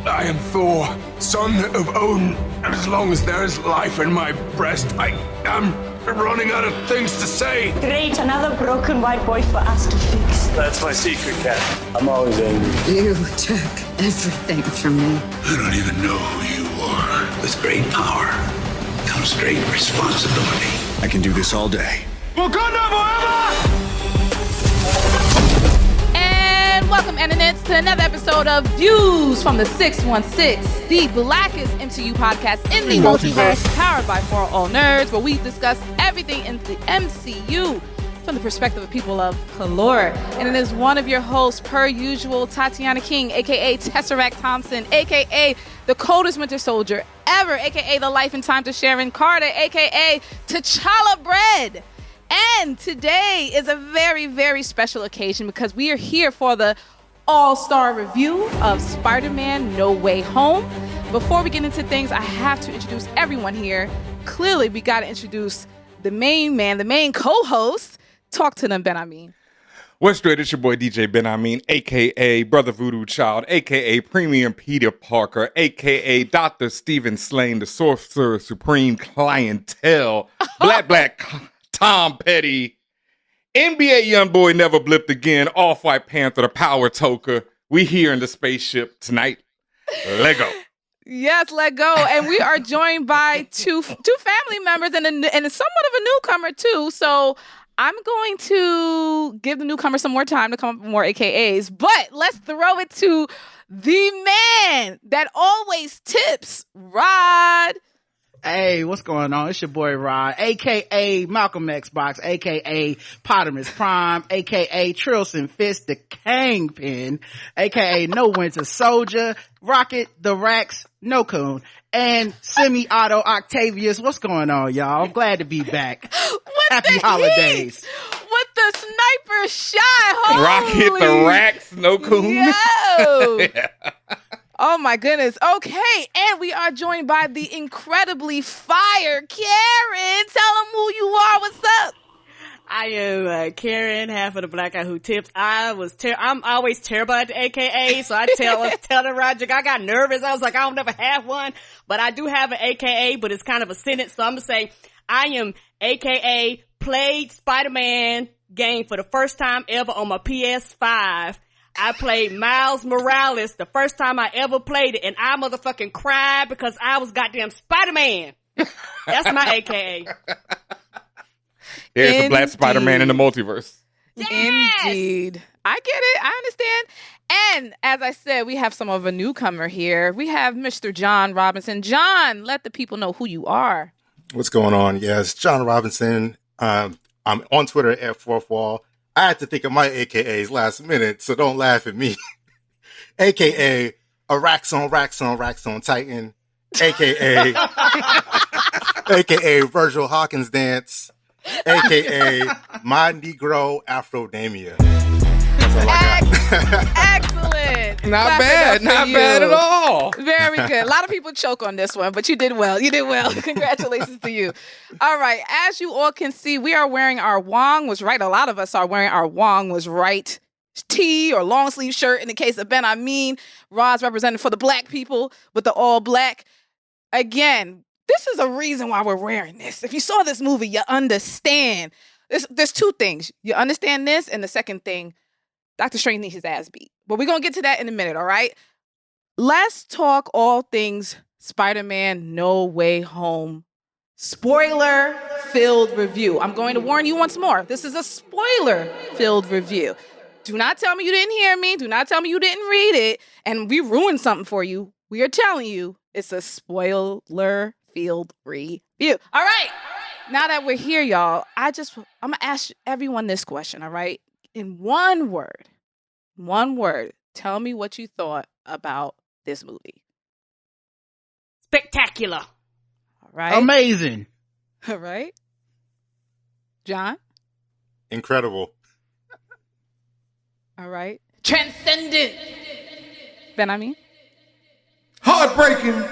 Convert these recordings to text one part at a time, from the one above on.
I am Thor, son of Odin, and as long as there is life in my breast, I am running out of things to say. Great, another broken white boy for us to fix. That's my secret, Cat. I'm always angry. You took everything from me. I don't even know who you are. With great power comes great responsibility. I can do this all day. Wakanda forever! And welcome, internets, to another episode of Views from the 616, the Blackest MCU podcast in the multiverse, powered by For All Nerds, where we discuss everything in the MCU from the perspective of people of color. And it is one of your hosts, per usual, Tatiana King, aka Tesseract Thompson, aka the coldest winter soldier ever, aka the life and times of Sharon Carter, aka T'Challa Bread. And today is a very, very special occasion because we are here for the all-star review of Spider-Man No Way Home. Before we get into things, I have to introduce everyone here. Clearly, we got to introduce the main man, the main co-host. Talk to them, Ben Amin. What's straight? It's your boy DJ Ben Amin, a.k.a. Brother Voodoo Child, a.k.a. Premium Peter Parker, a.k.a. Dr. Stephen Slane, the Sorcerer Supreme Clientele, Black Tom Petty, NBA Youngboy Never Blipped Again, Off-White Panther, the Power Toker. We here in the spaceship tonight. Let go. Yes, let go. And we are joined by two family members and somewhat of a newcomer too. So I'm going to give the newcomer some more time to come up with more AKAs, but let's throw it to the man that always tips, Rod. Hey, what's going on? It's your boy Rod, aka Malcolm Xbox, aka Potamus Prime, aka Trilson Fist, the Kingpin, aka No Winter Soldier, Rocket the Rax, No Coon, and Semi-Auto Octavius. What's going on, y'all? I'm glad to be back. Happy holidays. With the sniper shot. Holy. Rocket the Rax, No Coon. Yo. Yeah. Oh my goodness. Okay. And we are joined by the incredibly fire Karen. Tell them who you are. What's up? I am Karen, half of the black guy who tips. I'm always terrible at the AKA, so I tell the Roger, I got nervous. I was like, I don't never have one, but I do have an AKA, but it's kind of a sentence. So I'm going to say, I am AKA played Spider-Man game for the first time ever on my PS5. I played Miles Morales the first time I ever played it, and I motherfucking cried because I was goddamn Spider-Man. That's my AKA. There's the Black Spider-Man in the multiverse. Yes! Indeed. I get it. I understand. And as I said, we have some of a newcomer here. We have Mr. John Robinson. John, let the people know who you are. What's going on? Yes, John Robinson. I'm on Twitter at Fourth Wall. I had to think of my AKAs last minute, so don't laugh at me. AKA a Rax on Titan. AKA AKA Virgil Hawkins Dance. AKA My Negro Afrodamia. That's all I got. Excellent. Not bad at all. Very good. A lot of people choke on this one, but you did well. Congratulations to you. All right. As you all can see, we are wearing our Wong was right. A lot of us are wearing our Wong was right tee or long sleeve shirt. In the case of Ben Amin, Rod's represented for the black people with the all black. Again, this is a reason why we're wearing this. If you saw this movie, you understand. There's two things. You understand this, and the second thing, Dr. Strange needs his ass beat. But we're going to get to that in a minute, all right? Let's talk all things Spider-Man No Way Home. Spoiler-filled review. I'm going to warn you once more. This is a spoiler-filled review. Do not tell me you didn't hear me. Do not tell me you didn't read it, and we ruined something for you. We are telling you it's a spoiler-filled review. All right. Now that we're here, y'all, I'm going to ask everyone this question, all right? In one word, tell me what you thought about this movie. Spectacular. All right. Amazing. All right. John? Incredible. All right. Transcendent. Ben Amin? Heartbreaking.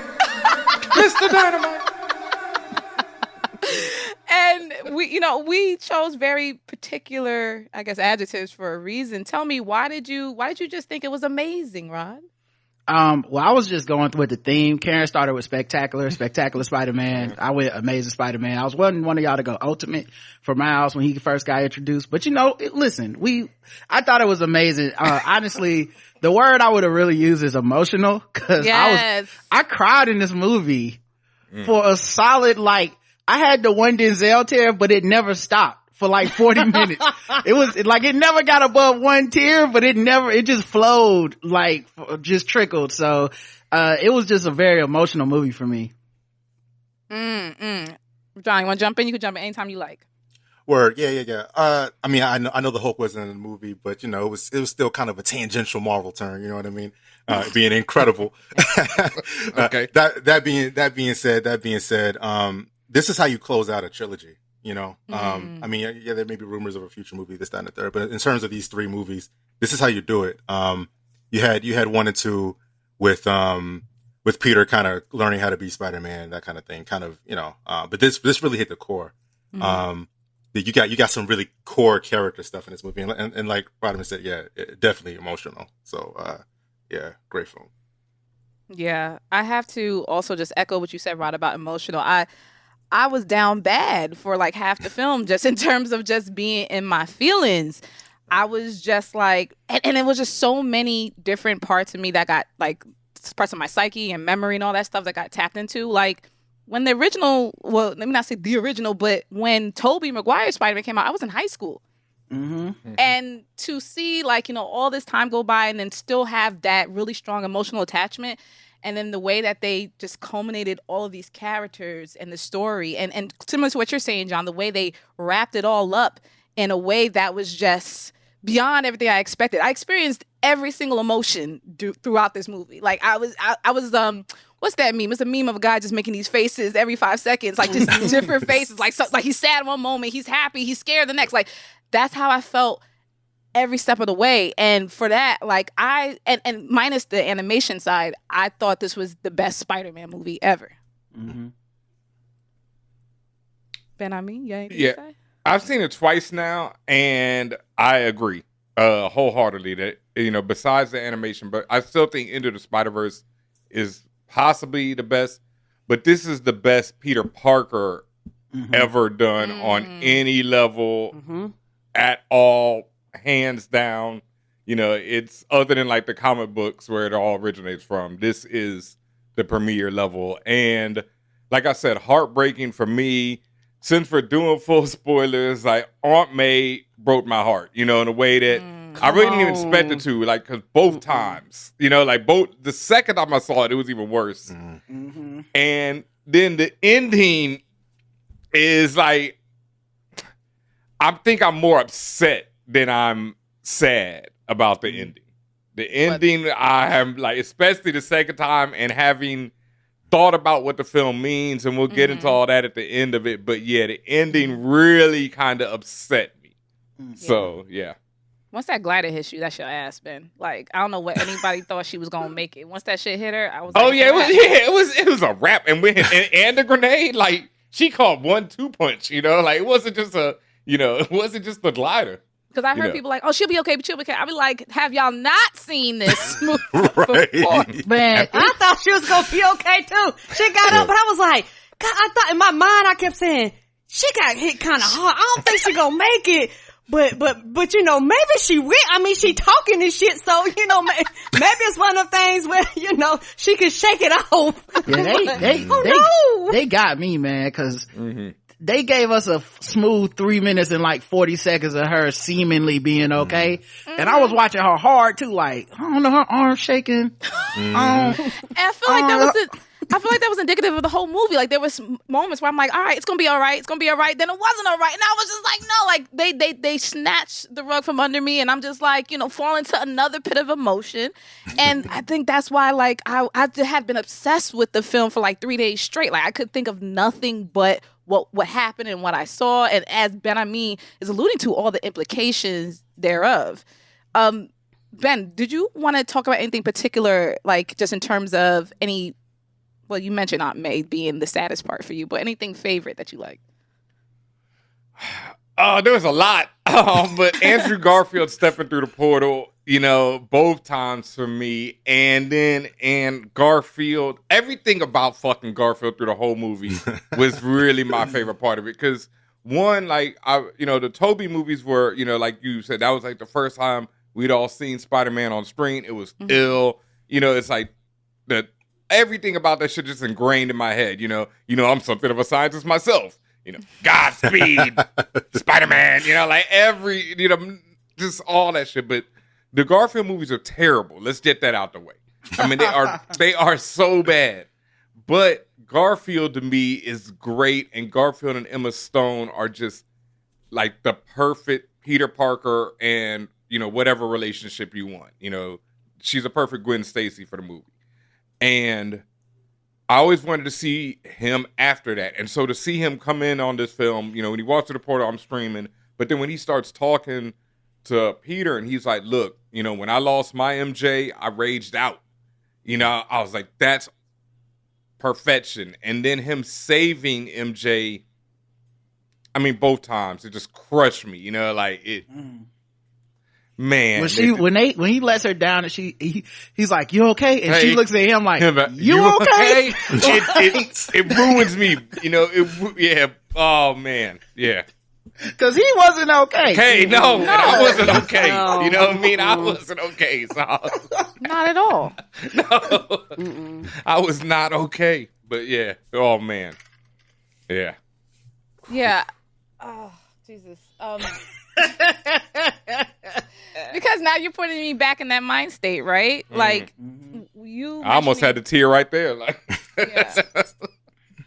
Mr. Dynamite. And we chose very particular, I guess, adjectives for a reason. Tell me, why did you just think it was amazing, Rod? Well, I was just going with the theme. Karen started with Spectacular Spider-Man. I went Amazing Spider-Man. I was wanting one of y'all to go Ultimate for Miles when he first got introduced. But listen, I thought it was amazing. Honestly, the word I would have really used is emotional, cause I cried in this movie for a solid, I had the one Denzel tear, but it never stopped for 40 minutes. It was it never got above one tear, but it just flowed, just trickled. So, it was just a very emotional movie for me. John, you want to jump in? You can jump in anytime you like. Word, yeah. I mean, I know the Hulk wasn't in the movie, but it was still kind of a tangential Marvel turn. You know what I mean? Being incredible. Okay. That being said, this is how you close out a trilogy. I mean, there may be rumors of a future movie, this, that, and the third, but in terms of these three movies, this is how you do it. You had 1 and 2 with Peter kind of learning how to be Spider-Man, that kind of thing, but this really hit the core. You got some really core character stuff in this movie, and like Rodman said, definitely emotional. So, great film. Yeah, I have to also just echo what you said, Rod, about emotional. I was down bad for half the film, just in terms of just being in my feelings. I was just and it was just so many different parts of me that got parts of my psyche and memory and all that stuff that got tapped into. When the original, well, let me not say the original, but when Tobey Maguire's Spider-Man came out, I was in high school. Mm-hmm. And to see all this time go by and then still have that really strong emotional attachment, and then the way that they just culminated all of these characters and the story, and similar to what you're saying, John, the way they wrapped it all up in a way that was just beyond everything I expected. I experienced every single emotion throughout this movie. I was what's that meme? It's a meme of a guy just making these faces every 5 seconds, just different faces. He's sad one moment, he's happy, he's scared the next. That's how I felt every step of the way. And for that, and minus the animation side, I thought this was the best Spider-Man movie ever. Mm-hmm. Yeah. I've seen it twice now, and I agree wholeheartedly that, besides the animation, but I still think Into the Spider-Verse is possibly the best, but this is the best Peter Parker ever done on any level at all, hands down. It's other than the comic books where it all originates from. This is the premiere level. And like I said, heartbreaking for me. Since we're doing full spoilers, Aunt May broke my heart, in a way that I really didn't even expect it to, because both times, the second time I saw it, it was even worse. Mm-hmm. And then the ending is I think I'm more upset than I'm sad about the ending. The ending, I am especially the second time, and having thought about what the film means, and we'll get into all that at the end of it. But the ending really kind of upset me. So, yeah. Once that glider hits you, that's your ass, Ben. I don't know what anybody thought she was gonna make it. Once that shit hit her, I was it was a wrap. And and the grenade, she caught 1-2 punch, it wasn't just it wasn't just the glider. Because I heard people oh, she'll be okay, but she'll be okay. I'll be have y'all not seen this movie right. before? Man, I thought she was gonna be okay too. She got up, but I was like, God, I thought in my mind I kept saying, she got hit kind of hard. I don't think she gonna make it. But maybe she will. I mean, she talking this shit, so maybe it's one of the things where she can shake it off. Yeah, they got me, man, because they gave us a smooth 3 minutes and 40 seconds of her seemingly being okay. And I was watching her hard too, I don't know, her arm shaking. And I feel like that was indicative of the whole movie. There was moments where I'm all right, it's gonna be all right, then it wasn't all right, and I was just no, they snatched the rug from under me, and I'm just fall into another pit of emotion. And I think that's why I had been obsessed with the film for 3 days straight. I could think of nothing but what happened and what I saw, and as Ben Ami is alluding to, all the implications thereof. Ben, did you want to talk about anything particular, just in terms of any? Well, you mentioned Aunt May being the saddest part for you, but anything favorite that you like? There was a lot, but Andrew Garfield stepping through the portal you know, both times for me. And Garfield, everything about fucking Garfield through the whole movie was really my favorite part of it. Because one, like, the Tobey movies were, you know, like you said, that was like the first time we'd all seen Spider-Man on screen. It was ill. You know, it's like that. Everything about that shit just ingrained in my head. You know, I'm something of a scientist myself. You know, Godspeed, Spider-Man. You know, like just all that shit. But the Garfield movies are terrible. Let's get that out the way. I mean, they are so bad. But Garfield to me is great, and Garfield and Emma Stone are just like the perfect Peter Parker and, you know, whatever relationship you want. You know, she's a perfect Gwen Stacy for the movie. And I always wanted to see him after that. And so to see him come in on this film, you know, when he walks to the portal, I'm streaming. But then when he starts talking to Peter and he's like, look, you know, when I lost my MJ, I raged out. You know, I was like, that's perfection. And then him saving MJ, I mean, both times, it just crushed me, you know, like it. Man, when he lets her down and he's like, you okay? And she looks at him like, you okay? It ruins me, you know. Yeah. Oh man, yeah. Because he wasn't okay. Hey, no, I wasn't okay. No. You know what I mean? I wasn't okay. So. Not at all. No, I was not okay. But yeah. Oh man. Yeah. Yeah. Oh Jesus. Because now you're putting me back in that mind state, right? Like you. I almost had to tear right there. Like, yeah.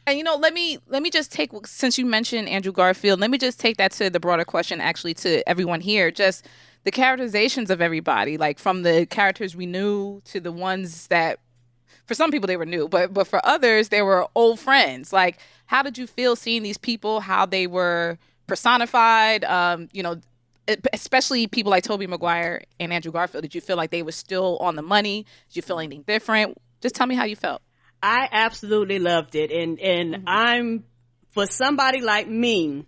And you know, let me just take, since you mentioned Andrew Garfield, let me just take that to the broader question, actually, to everyone here. Just the characterizations of everybody, like from the characters we knew to the ones that, for some people they were new, but for others they were old friends. Like, how did you feel seeing these people? How they were personified, you know, especially people like Tobey Maguire and Andrew Garfield. Did you feel like they were still on the money? Did you feel anything different? Just tell me how you felt. I absolutely loved it. And I'm, for somebody like me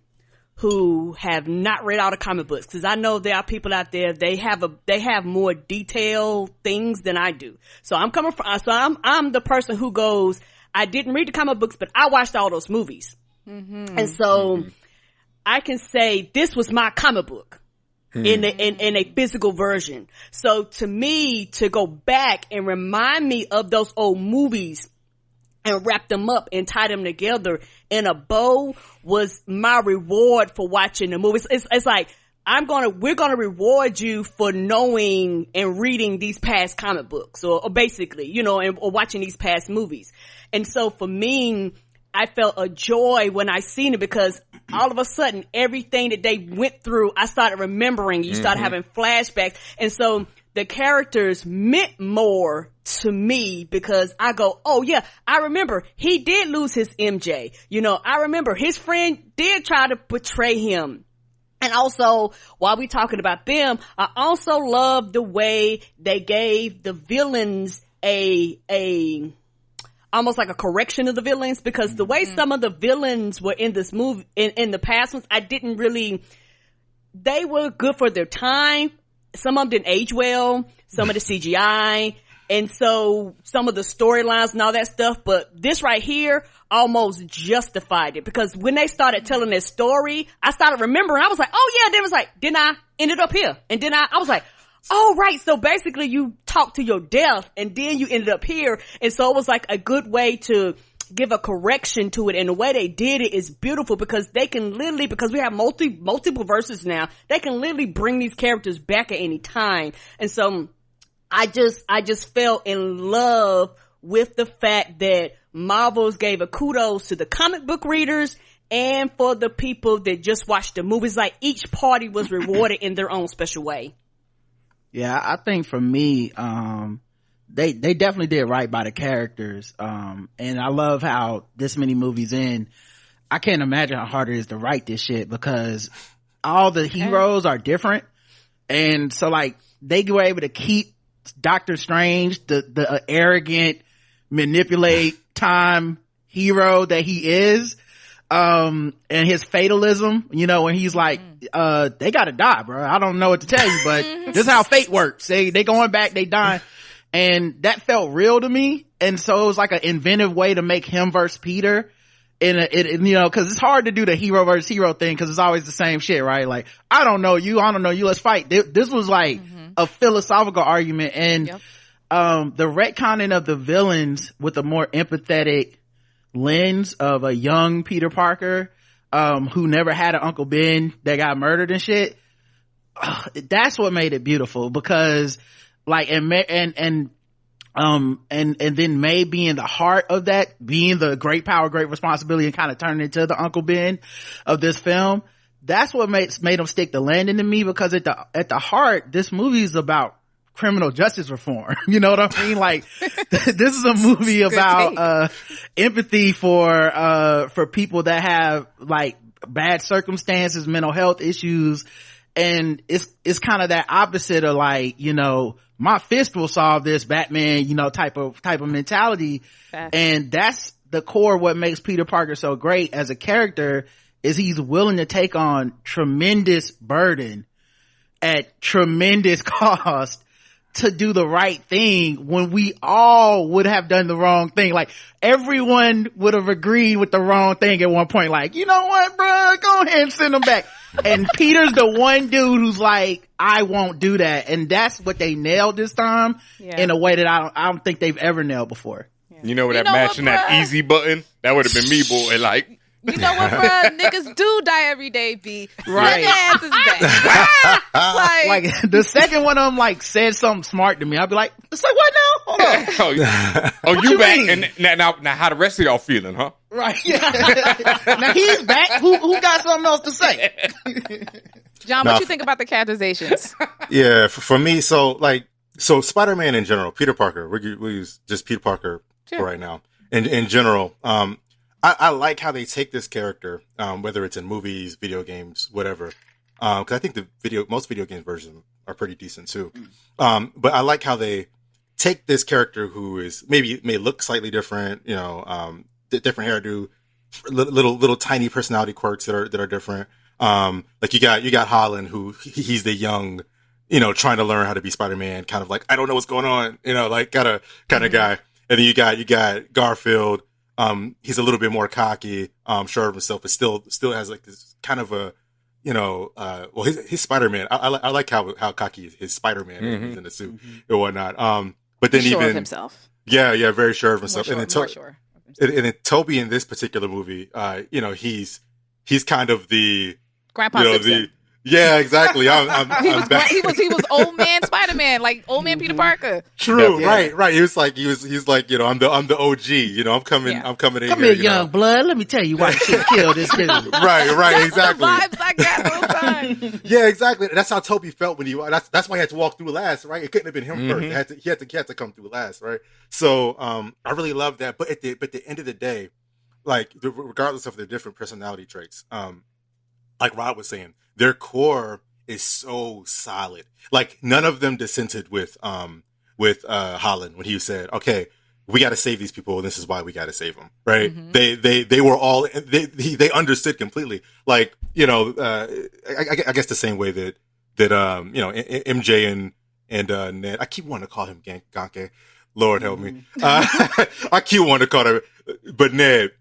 who have not read all the comic books, because I know there are people out there, they have more detailed things than I do. So I'm the person who goes, I didn't read the comic books, but I watched all those movies. And so I can say this was my comic book in a physical version. So to me, to go back and remind me of those old movies and wrap them up and tie them together in a bow was my reward for watching the movies. It's like, we're gonna reward you for knowing and reading these past comic books, or basically, you know, or watching these past movies. And so for me, I felt a joy when I seen it, because all of a sudden everything that they went through, I started remembering. You started having flashbacks. And so the characters meant more to me, because I go, oh yeah, I remember he did lose his MJ. You know, I remember his friend did try to betray him. And also, while we talking about them, I also love the way they gave the villains almost like a correction of the villains, because the way some of the villains were in this movie, in the past ones, I didn't really, they were good for their time. Some of them didn't age well, some of the CGI, and so some of the storylines and all that stuff. But this right here almost justified it, because when they started telling their story, I started remembering. I was like, oh yeah, then it was like, then I ended up here. And then I was like, oh right, so basically you talked to your death and then you ended up here. And so it was like a good way to give a correction to it. And the way they did it is beautiful, because they can literally, because we have multiple verses now, they can literally bring these characters back at any time. And so I just fell in love with the fact that Marvel's gave a kudos to the comic book readers and for the people that just watched the movies. Like, each party was rewarded in their own special way. Yeah, I think for me, they definitely did right by the characters. And I love how this many movies in, I can't imagine how hard it is to write this shit, because all the heroes are different. And so like, they were able to keep Doctor Strange, the arrogant, manipulate time hero that he is. and his fatalism, you know, when he's like, they gotta die, bro. I don't know what to tell you, but this is how fate works. They going back, they dying. And that felt real to me. And so it was like an inventive way to make him versus Peter. And you know, cause it's hard to do the hero versus hero thing, cause it's always the same shit, right? Like, I don't know you, let's fight. This was like a philosophical argument. And, the retconning of the villains with a more empathetic lens of a young Peter Parker, who never had an Uncle Ben that got murdered and shit. That's what made it beautiful, because like, and then May being the heart of that, being the great power, great responsibility, and kind of turning into the Uncle Ben of this film. That's what made them stick the landing to me, because at the heart, this movie is about criminal justice reform. You know what I mean? Like, this is a movie about empathy for people that have like bad circumstances, mental health issues, and it's kind of that opposite of like, you know, my fist will solve this, Batman, you know, type of mentality. And that's the core of what makes Peter Parker so great as a character, is he's willing to take on tremendous burden at tremendous cost to do the right thing, when we all would have done the wrong thing. Like, everyone would have agreed with the wrong thing at one point. Like, you know what, bro, go ahead and send them back. And Peter's the one dude who's like, I won't do that. And that's what they nailed this time in a way that I don't think they've ever nailed before. You know, that matching that easy button, that would have been me, boy. Like, you know what, bruh? Niggas do die every day, B. Right. Send their asses back. like the second one of them like said something smart to me, I'd be like, it's like, what now? Hold on. Oh, you back? Mean? And now how the rest of y'all feeling, huh? Right. Now he's back. Who got something else to say? John, what you think about the characterizations? Yeah, for me, so Spider-Man in general, Peter Parker, we use just Peter Parker for right now. In general, I like how they take this character, whether it's in movies, video games, whatever. Cause I think most video game versions are pretty decent too. But I like how they take this character who may look slightly different, you know, different hairdo, little tiny personality quirks that are different. Like you got Holland, who he's the young, you know, trying to learn how to be Spider-Man, kind of like, I don't know what's going on, you know, like kind of guy. And then you got Garfield. He's a little bit more cocky, sure of himself, but still has like this kind of a, you know, well, his Spider-Man. I like how cocky his Spider-Man is in the suit and whatnot. But then sure of himself. Yeah, very sure of himself. More sure. And then Toby in this particular movie, you know, he's kind of the Grandpa you know, Simpson. Yeah, exactly. I'm back. He was old man Spider-Man, like old man Peter Parker. True, yeah. Right. He's like, you know, I'm the OG. You know, I'm coming in. Come here, young blood. Let me tell you why you should kill this dude. Right, exactly. The vibes I got the whole time. Yeah, exactly. That's how Toby felt when that's why he had to walk through last, right? It couldn't have been him first. He had to come through last, right? So, I really love that. But at the end of the day, like regardless of their different personality traits, like Rod was saying, their core is so solid. Like none of them dissented with Holland when he said, "Okay, we got to save these people, and this is why we got to save them." Right? They were all they understood completely. Like, you know, I guess the same way that you know, MJ and Ned. I keep wanting to call him Ganke. Lord help me. I keep wanting to call him, but Ned.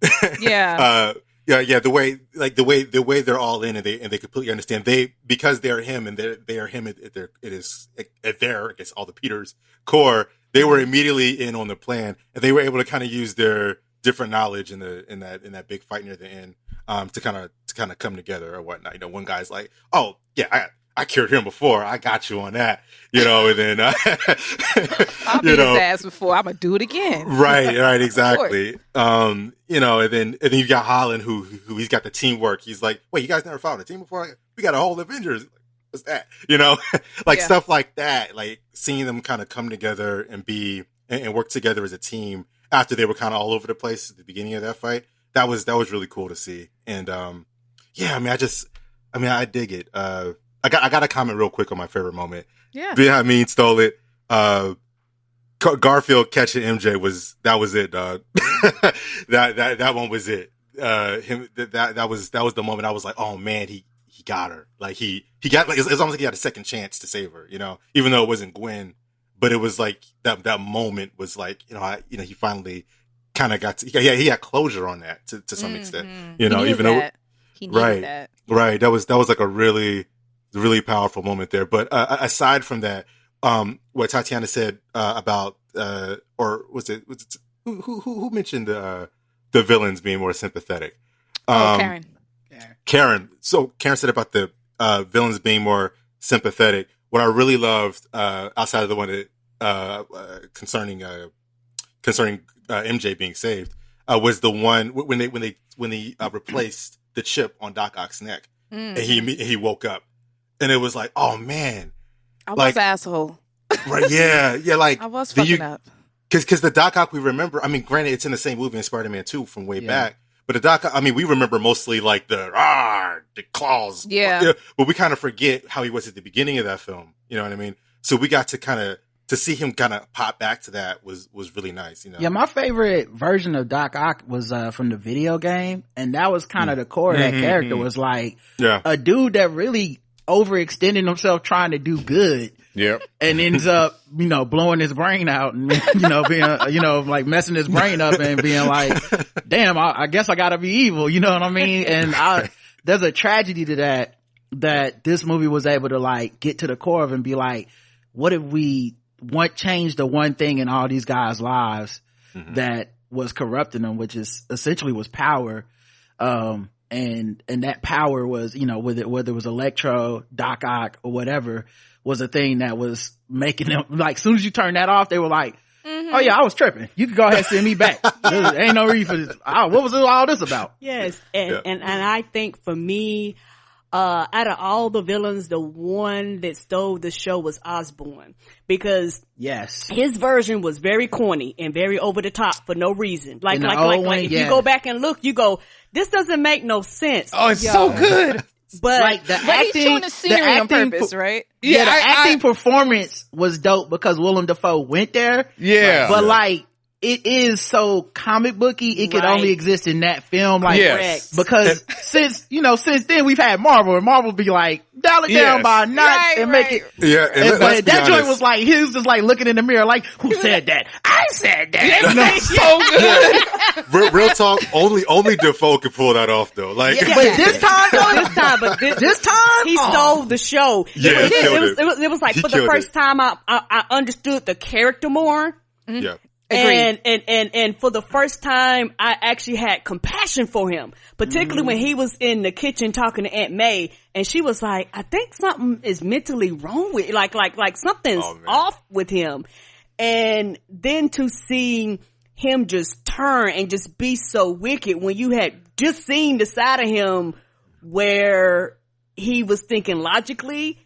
Yeah. Yeah. The way they're all in, and they completely understand. Because they're him, and they are him. It is at their, I guess, all the Peters core. They were immediately in on the plan, and they were able to kind of use their different knowledge in that big fight near the end, to kind of come together or whatnot. You know, one guy's like, "Oh yeah, I cured him before. I got you on that," you know, and then I'll beat his ass before. I'm gonna do it again. Right, exactly. You know, and then you got Holland, who he's got the teamwork. He's like, "Wait, you guys never fought a team before? We got a whole Avengers. What's that?" You know, stuff like that. Like seeing them kind of come together and and work together as a team after they were kind of all over the place at the beginning of that fight. That was really cool to see. And yeah, I dig it. I got a comment real quick on my favorite moment. Yeah. Behind me stole it. Garfield catching MJ was it, dog. that one was it. that was the moment I was like, oh man, he got her. Like he got, like, it's almost like he had a second chance to save her, you know, even though it wasn't Gwen, but it was like that moment was like, he finally kind of got to, he had closure on that to some extent, you know, even though he needed that. Right. That was like a really, really powerful moment there. But aside from that, what Tatiana said about, or was it who mentioned the villains being more sympathetic? Karen. So Karen said about the villains being more sympathetic. What I really loved, outside of the one that concerning MJ being saved, was the one when they replaced the chip on Doc Ock's neck, and he woke up, and it was like, oh man, I was an asshole. Right? Yeah. Like I was fucking up. Because the Doc Ock we remember, I mean, granted, it's in the same movie in Spider-Man 2 from way back, but the Doc Ock, I mean, we remember mostly like the claws. Yeah. But we kind of forget how he was at the beginning of that film. You know what I mean? So we got to see him kind of pop back to that was really nice, you know? Yeah, my favorite version of Doc Ock was from the video game, and that was kind of the core of that character, was like a dude that really overextended himself trying to do good. Yep. And ends up, blowing his brain out and, being, like messing his brain up and being like, damn, I guess I gotta be evil. You know what I mean? And there's a tragedy to that this movie was able to like get to the core of and be like, what if we change the one thing in all these guys' lives that was corrupting them, which is essentially was power. And that power was, whether it was Electro, Doc Ock, or whatever, was a thing that was making them, like, as soon as you turn that off, they were like, oh yeah, I was tripping. You can go ahead and send me back. There ain't no reason for this. What was all this about? Yes. And I think for me, out of all the villains, the one that stole the show was Osborn, because his version was very corny and very over the top for no reason. Like if you go back and look, you go, this doesn't make no sense. Oh, it's so good. But like the acting, he's showing a scenery on purpose, right? Yeah, the acting performance was dope because Willem Dafoe went there. Yeah. But like, it is so comic booky, it could only exist in that film. Like, because since then we've had Marvel, and Marvel be like, dial it down by a notch and make it. Yeah. But that joint was like, he was just like looking in the mirror like, who said that? I said that. So good. Real talk, only Defoe could pull that off though. Like, but this time, he stole the show. Yeah, it was like for the first time I understood the character more. Yeah. And for the first time, I actually had compassion for him, particularly when he was in the kitchen talking to Aunt May, and she was like, I think something is mentally wrong with, like something's off with him. And then to see him just turn and just be so wicked when you had just seen the side of him where he was thinking logically.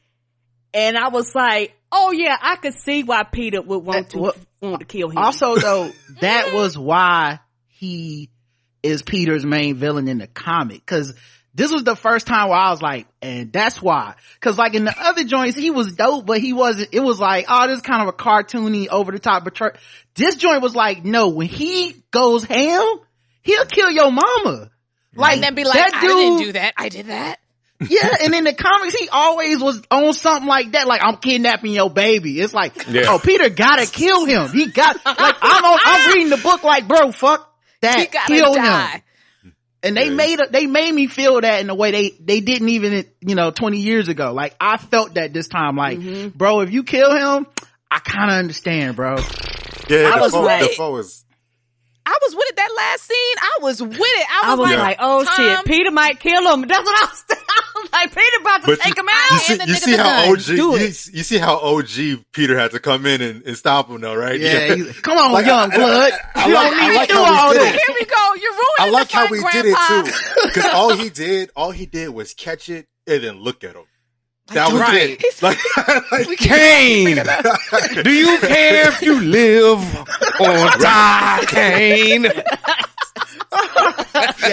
And I was like, oh yeah, I could see why Peter would want to kill him. Also though, that was why he is Peter's main villain in the comic. Cause this was the first time where I was like, and that's why. Cause like in the other joints, he was dope, but it was like, oh, this is kind of a cartoony, over the top betrayal. This joint was like, no, when he goes ham, he'll kill your mama. Like, and then be like, I didn't do that. I did that. Yeah, and in the comics, he always was on something like that. Like, I'm kidnapping your baby. It's like, oh, Peter gotta kill him. He got, like, I'm reading the book like, bro, fuck that. Kill him. And they made me feel that in a way they didn't even, 20 years ago. Like, I felt that this time. Like, bro, if you kill him, I kind of understand, bro. Yeah, Defoe I was with it that last scene. I was with it. I was like, oh Tom, shit, Peter might kill him. That's what I was like, Peter about to take him out. You see how OG Peter had to come in and stop him though, right? Yeah. Come on, like, young blood. You don't need to do all this. Here we go. You're ruining I like the how fun, we Grandpa. did it too. Because all he did was catch it and then look at him. That was it. Like, Kane, do you care if you live or die, Kane? Yeah,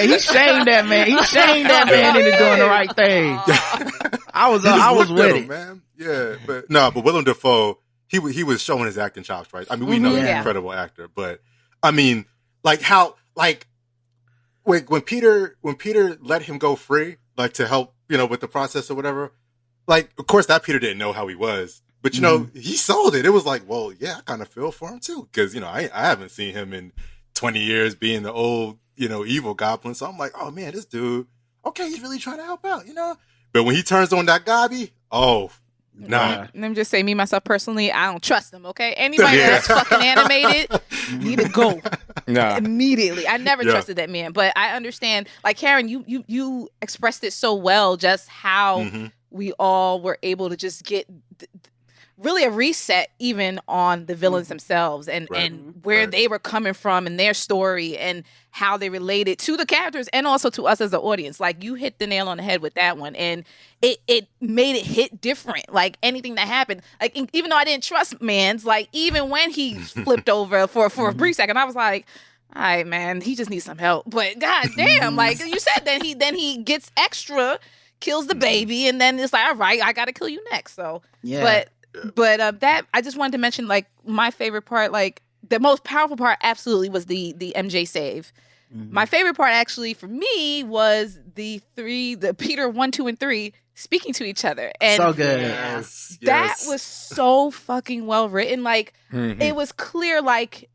he shamed that man. He shamed that man into doing the right thing. I was with it, man. Yeah, but Willem Dafoe, he was showing his acting chops, right? I mean, we know he's an incredible actor, but I mean, like how, like Wait, when Peter let him go free, like to help, with the process or whatever, like, of course that Peter didn't know how he was, but he sold it. It was like, well, yeah, I kind of feel for him too. Cause, I haven't seen him in 20 years being the old, evil goblin. So I'm like, oh man, this dude, okay, he's really trying to help out, But when he turns on that gobby, oh, nah. Let me just say, me, myself, personally, I don't trust them, okay? Anybody that's fucking animated, need to go. Nah. Immediately. I never trusted that man. But I understand, like, Karen, you expressed it so well, just how we all were able to just get really a reset even on the villains themselves and where they were coming from and their story and how they related to the characters and also to us as the audience. Like, you hit the nail on the head with that one. And it made it hit different. Like, anything that happened, like, even though I didn't trust Mans, like, even when he flipped over for a brief second, I was like, all right, man, he just needs some help. But goddamn, like you said, then he gets extra, kills the baby, and then it's like, all right, I got to kill you next. So, But that, I just wanted to mention, like, my favorite part, like, the most powerful part absolutely was the MJ save. My favorite part actually for me was the Peter 1, 2, and 3 speaking to each other. And so good. That was so fucking well written. Like, it was clear, like,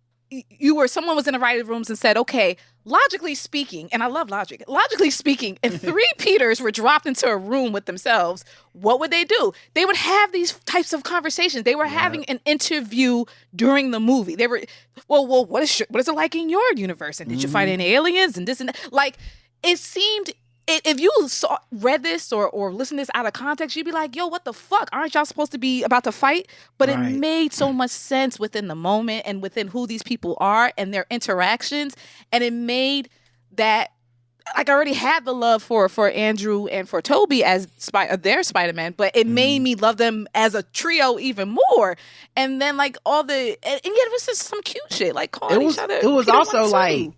someone was in the writer's rooms and said, okay, logically speaking, and I love logic, logically speaking, if 3 Peters were dropped into a room with themselves, what would they do? They would have these types of conversations. They were having an interview during the movie. They were, well, what is it like in your universe? And did you find any aliens and this and that? Like, it seemed, if you read this or listened to this out of context, you'd be like, yo, what the fuck? Aren't y'all supposed to be about to fight? But it made so much sense within the moment and within who these people are and their interactions. And it made that, like, I already had the love for Andrew and for Toby as their Spider-Man, but it made me love them as a trio even more. And then, like, and yet it was just some cute shit, like calling each other. It was also like,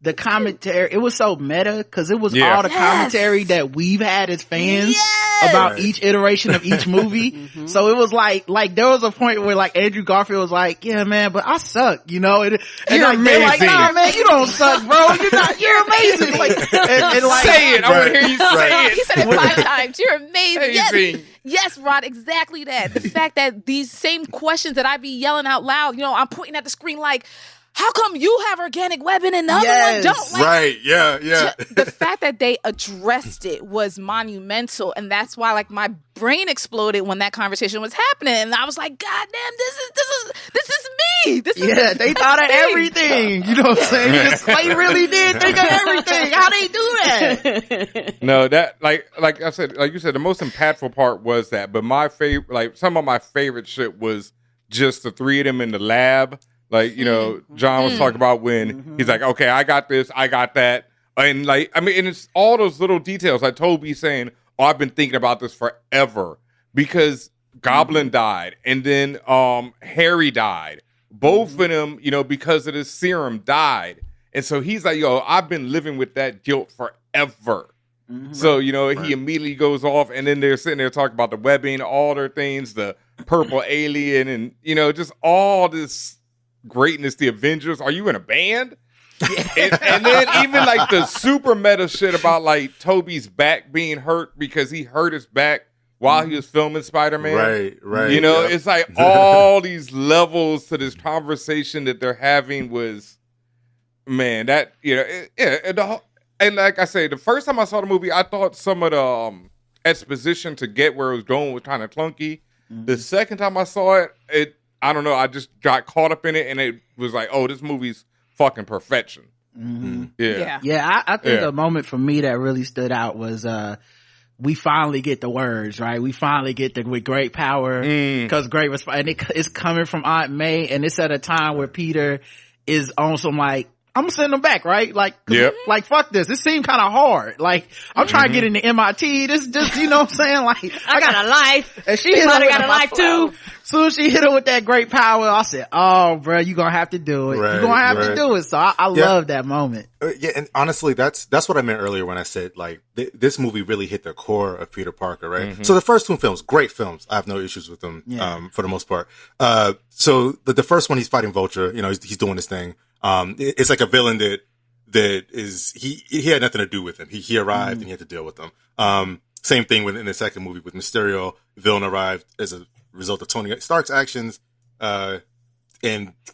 the commentary, it was so meta because it was all the commentary that we've had as fans about each iteration of each movie. So it was like there was a point where, like, Andrew Garfield was like, yeah, man, but I suck, and you're like, amazing. They're like, nah, man, you don't suck, bro. You're amazing. Like, and like, say it. I want to hear you say it. He said it 5 times. You're amazing. Yes, Rod, exactly that. The fact that these same questions that I be yelling out loud, I'm pointing at the screen like, how come you have organic weapon and the other one don't? Like, right, yeah. The fact that they addressed it was monumental, and that's why, like, my brain exploded when that conversation was happening, and I was like, God damn, this is me. They thought of everything. You know what I'm saying? They really did think of everything. How they do that? No, that like I said, like you said, the most impactful part was that. But my favorite, like, some of my favorite shit was just the 3 of them in the lab. Like, John was talking about when he's like, okay, I got this, I got that. And, like, I mean, and it's all those little details. Like Toby saying, oh, I've been thinking about this forever because Goblin died. And then Harry died. Both of them, because of this serum died. And so he's like, yo, I've been living with that guilt forever. So, he immediately goes off, and then they're sitting there talking about the webbing, all their things, the purple alien, and, just all this greatness, the Avengers. Are you in a band? And then even like the super meta shit about like Toby's back being hurt because he hurt his back while he was filming Spider-Man. Right. It's like all these levels to this conversation that they're having was, man, that, and like I say, the first time I saw the movie, I thought some of the exposition to get where it was going was kind of clunky. The second time I saw it, I don't know, I just got caught up in it, and it was like, oh, this movie's fucking perfection. Yeah, I think a moment for me that really stood out was we finally get the words, right? We finally get the with great power, because great and it's coming from Aunt May, and it's at a time where Peter is on some like, I'm gonna send them back, right? Like, like, fuck this. This seemed kind of hard. Like, I'm trying to get into MIT. This just, you know what I'm saying? Like, I got a life. And she got a life too. Soon as she hit her with that great power, I said, oh, bro, you're gonna have to do it. You're gonna have to do it. So I love that moment. And honestly, that's what I meant earlier when I said, like, this movie really hit the core of Peter Parker, right? So the first 2 films, great films. I have no issues with them, for the most part. So the first one, he's fighting Vulture. He's doing his thing. It's like a villain that is he had nothing to do with him. He arrived and he had to deal with them. Same thing in the second movie with Mysterio. Villain arrived as a result of Tony Stark's actions, and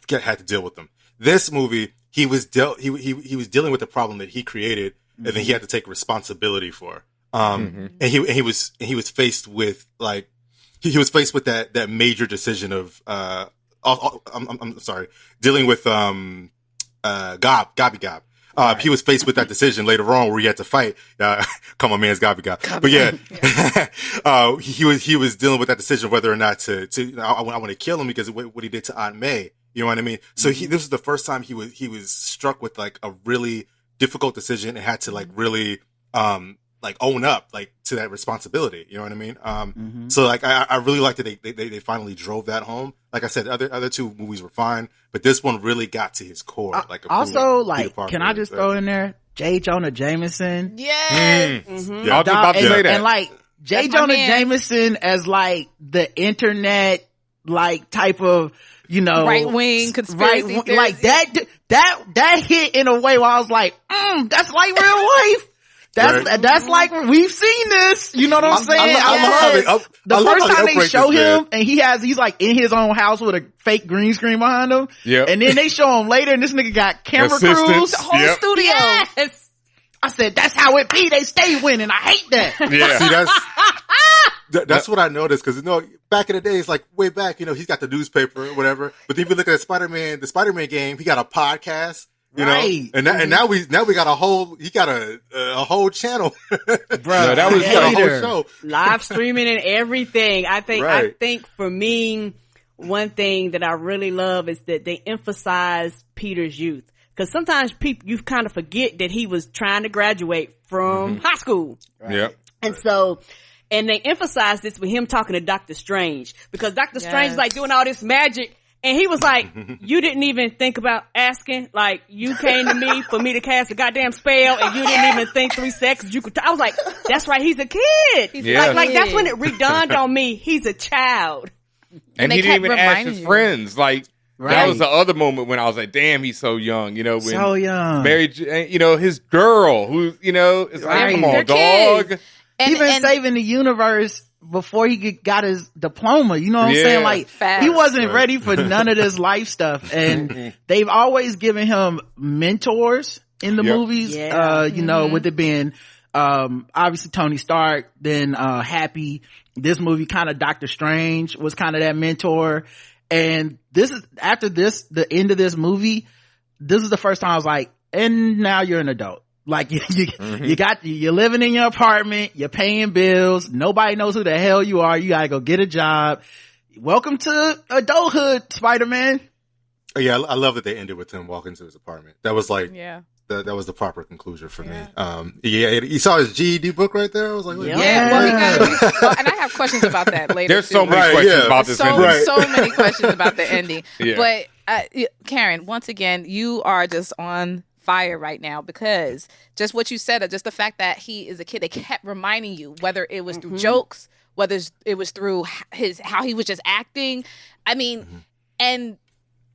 had to deal with them. This movie, he was dealing with the problem that he created, and then he had to take responsibility for. And he was faced with that major decision of I'm sorry, dealing with Gobby Gob. He was faced with that decision later on where he had to fight. Come on, man's Gobby Gob. But yeah, he was dealing with that decision whether or not to I want to kill him because of what he did to Aunt May. You know what I mean? So this is the first time he was struck with like a really difficult decision and had to like really like own up like to that responsibility. You know what I mean? So like I really liked that they finally drove that home. Like I said, other two movies were fine, but this one really got to his core. Like also, like, can I just throw in there J. Jonah Jameson? Yes. I was about to say that. And like J. Jonah Jameson as like the internet like type of, you know, right wing conspiracy theory. Like that hit in a way where I was like, that's like real life. That's like we've seen this. You know what I'm saying? The first time they show him and he's like in his own house with a fake green screen behind him. Yeah. And then they show him later and this nigga got camera crews, the whole studio. Yes. I said, that's how it be. They stay winning. I hate that. Yeah. See, that's what I noticed because, you know, back in the days, like way back, you know, he's got the newspaper or whatever. But then if you look at the Spider-Man game, he got a podcast. You know, and now we got a whole channel, bro. That was a whole show, live streaming and everything. I think for me, one thing that I really love is that they emphasize Peter's youth, because sometimes you kind of forget that he was trying to graduate from high school. Right. Yeah, and so. And they emphasize this with him talking to Doctor Strange, because Doctor Strange is like doing all this magic. And he was like, you didn't even think about asking, like, you came to me for me to cast a goddamn spell and you didn't even think 3 seconds you could I was like, that's right, he's a kid. Like that's when it redawned on me, he's a child. And he didn't even ask his friends. Like, that was the other moment when I was like, damn, he's so young. You know, when so young. Mary, you know, his girl who, you know, is like, come on, dog. He been saving the universe before he got his diploma. You know what I'm saying? Like, he wasn't ready for none of this life stuff. And they've always given him mentors in the movies. You know, with it being, obviously Tony Stark, then, Happy. This movie kind of Doctor Strange was kind of that mentor. And this is, after this, the end of this movie, this is the first time I was like, and now you're an adult. Like you're living in your apartment, you're paying bills, nobody knows who the hell you are, you gotta go get a job. Welcome to adulthood, Spider-Man. Oh, yeah, I love that they ended with him walking to his apartment. That was like, that was the proper conclusion for me. You saw his GED book right there. I was like, well, and I have questions about that later. There's so many questions about this ending. So many questions about the ending. But Karen, once again, you are just on fire right now, because just what you said, just the fact that he is a kid, they kept reminding you, whether it was through jokes, whether it was through how he was just acting. I mean, and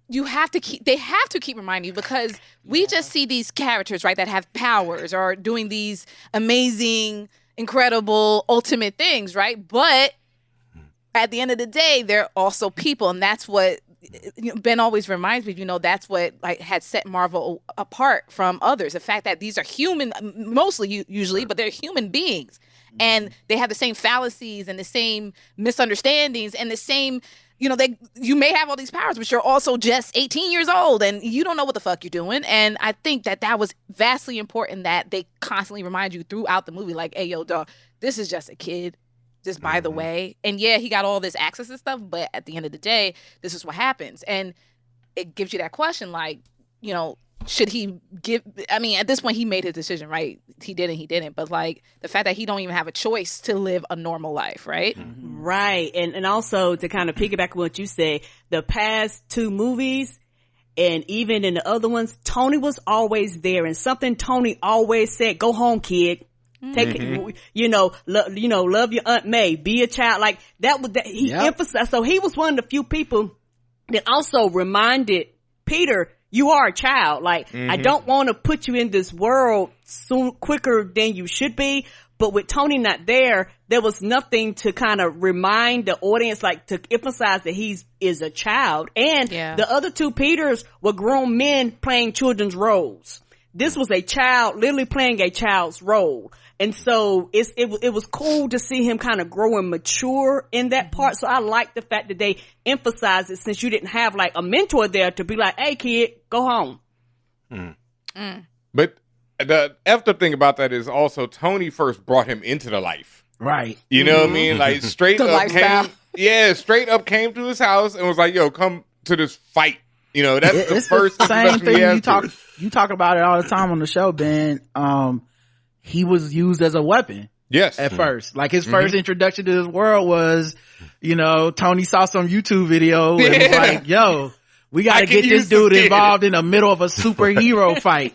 they have to keep reminding you, because we just see these characters, right, that have powers or doing these amazing, incredible, ultimate things, right? But at the end of the day, they're also people, and that's what Ben always reminds me, you know, that's what like had set Marvel apart from others. The fact that these are human, mostly usually, but they're human beings, and they have the same fallacies and the same misunderstandings and the same, you know, you may have all these powers, but you're also just 18 years old and you don't know what the fuck you're doing. And I think that was vastly important, that they constantly remind you throughout the movie, like, hey, yo, dog, this is just a kid. Just by the way. And yeah, he got all this access and stuff, but at the end of the day, this is what happens. And it gives you that question, like, you know, should he at this point he made his decision, right? He didn't. But like the fact that he don't even have a choice to live a normal life, right? Right. And also to kind of piggyback on what you said, the past 2 movies and even in the other ones, Tony was always there, and something Tony always said, go home, kid. Take it, love your Aunt May, be a child. Like that was that he emphasized. So he was one of the few people that also reminded Peter, you are a child. Like, I don't want to put you in this world quicker than you should be. But with Tony not there, there was nothing to kind of remind the audience, like to emphasize that is a child. And the other two Peters were grown men playing children's roles. This was a child literally playing a child's role. And so it was cool to see him kind of grow and mature in that part. So I like the fact that they emphasized it, since you didn't have like a mentor there to be like, hey kid, go home. But the effed up thing about that is also Tony first brought him into the life. Right. You know what I mean? Like straight The up lifestyle. straight up came to his house and was like, yo, come to this fight. You know, that's the It's first the same introduction he thing. has You talk about it all the time on the show, Ben. He was used as a weapon. Yes. At first. Like his first introduction to this world was, you know, Tony saw some YouTube video and was like, yo, we gotta get this dude involved in the middle of a superhero fight.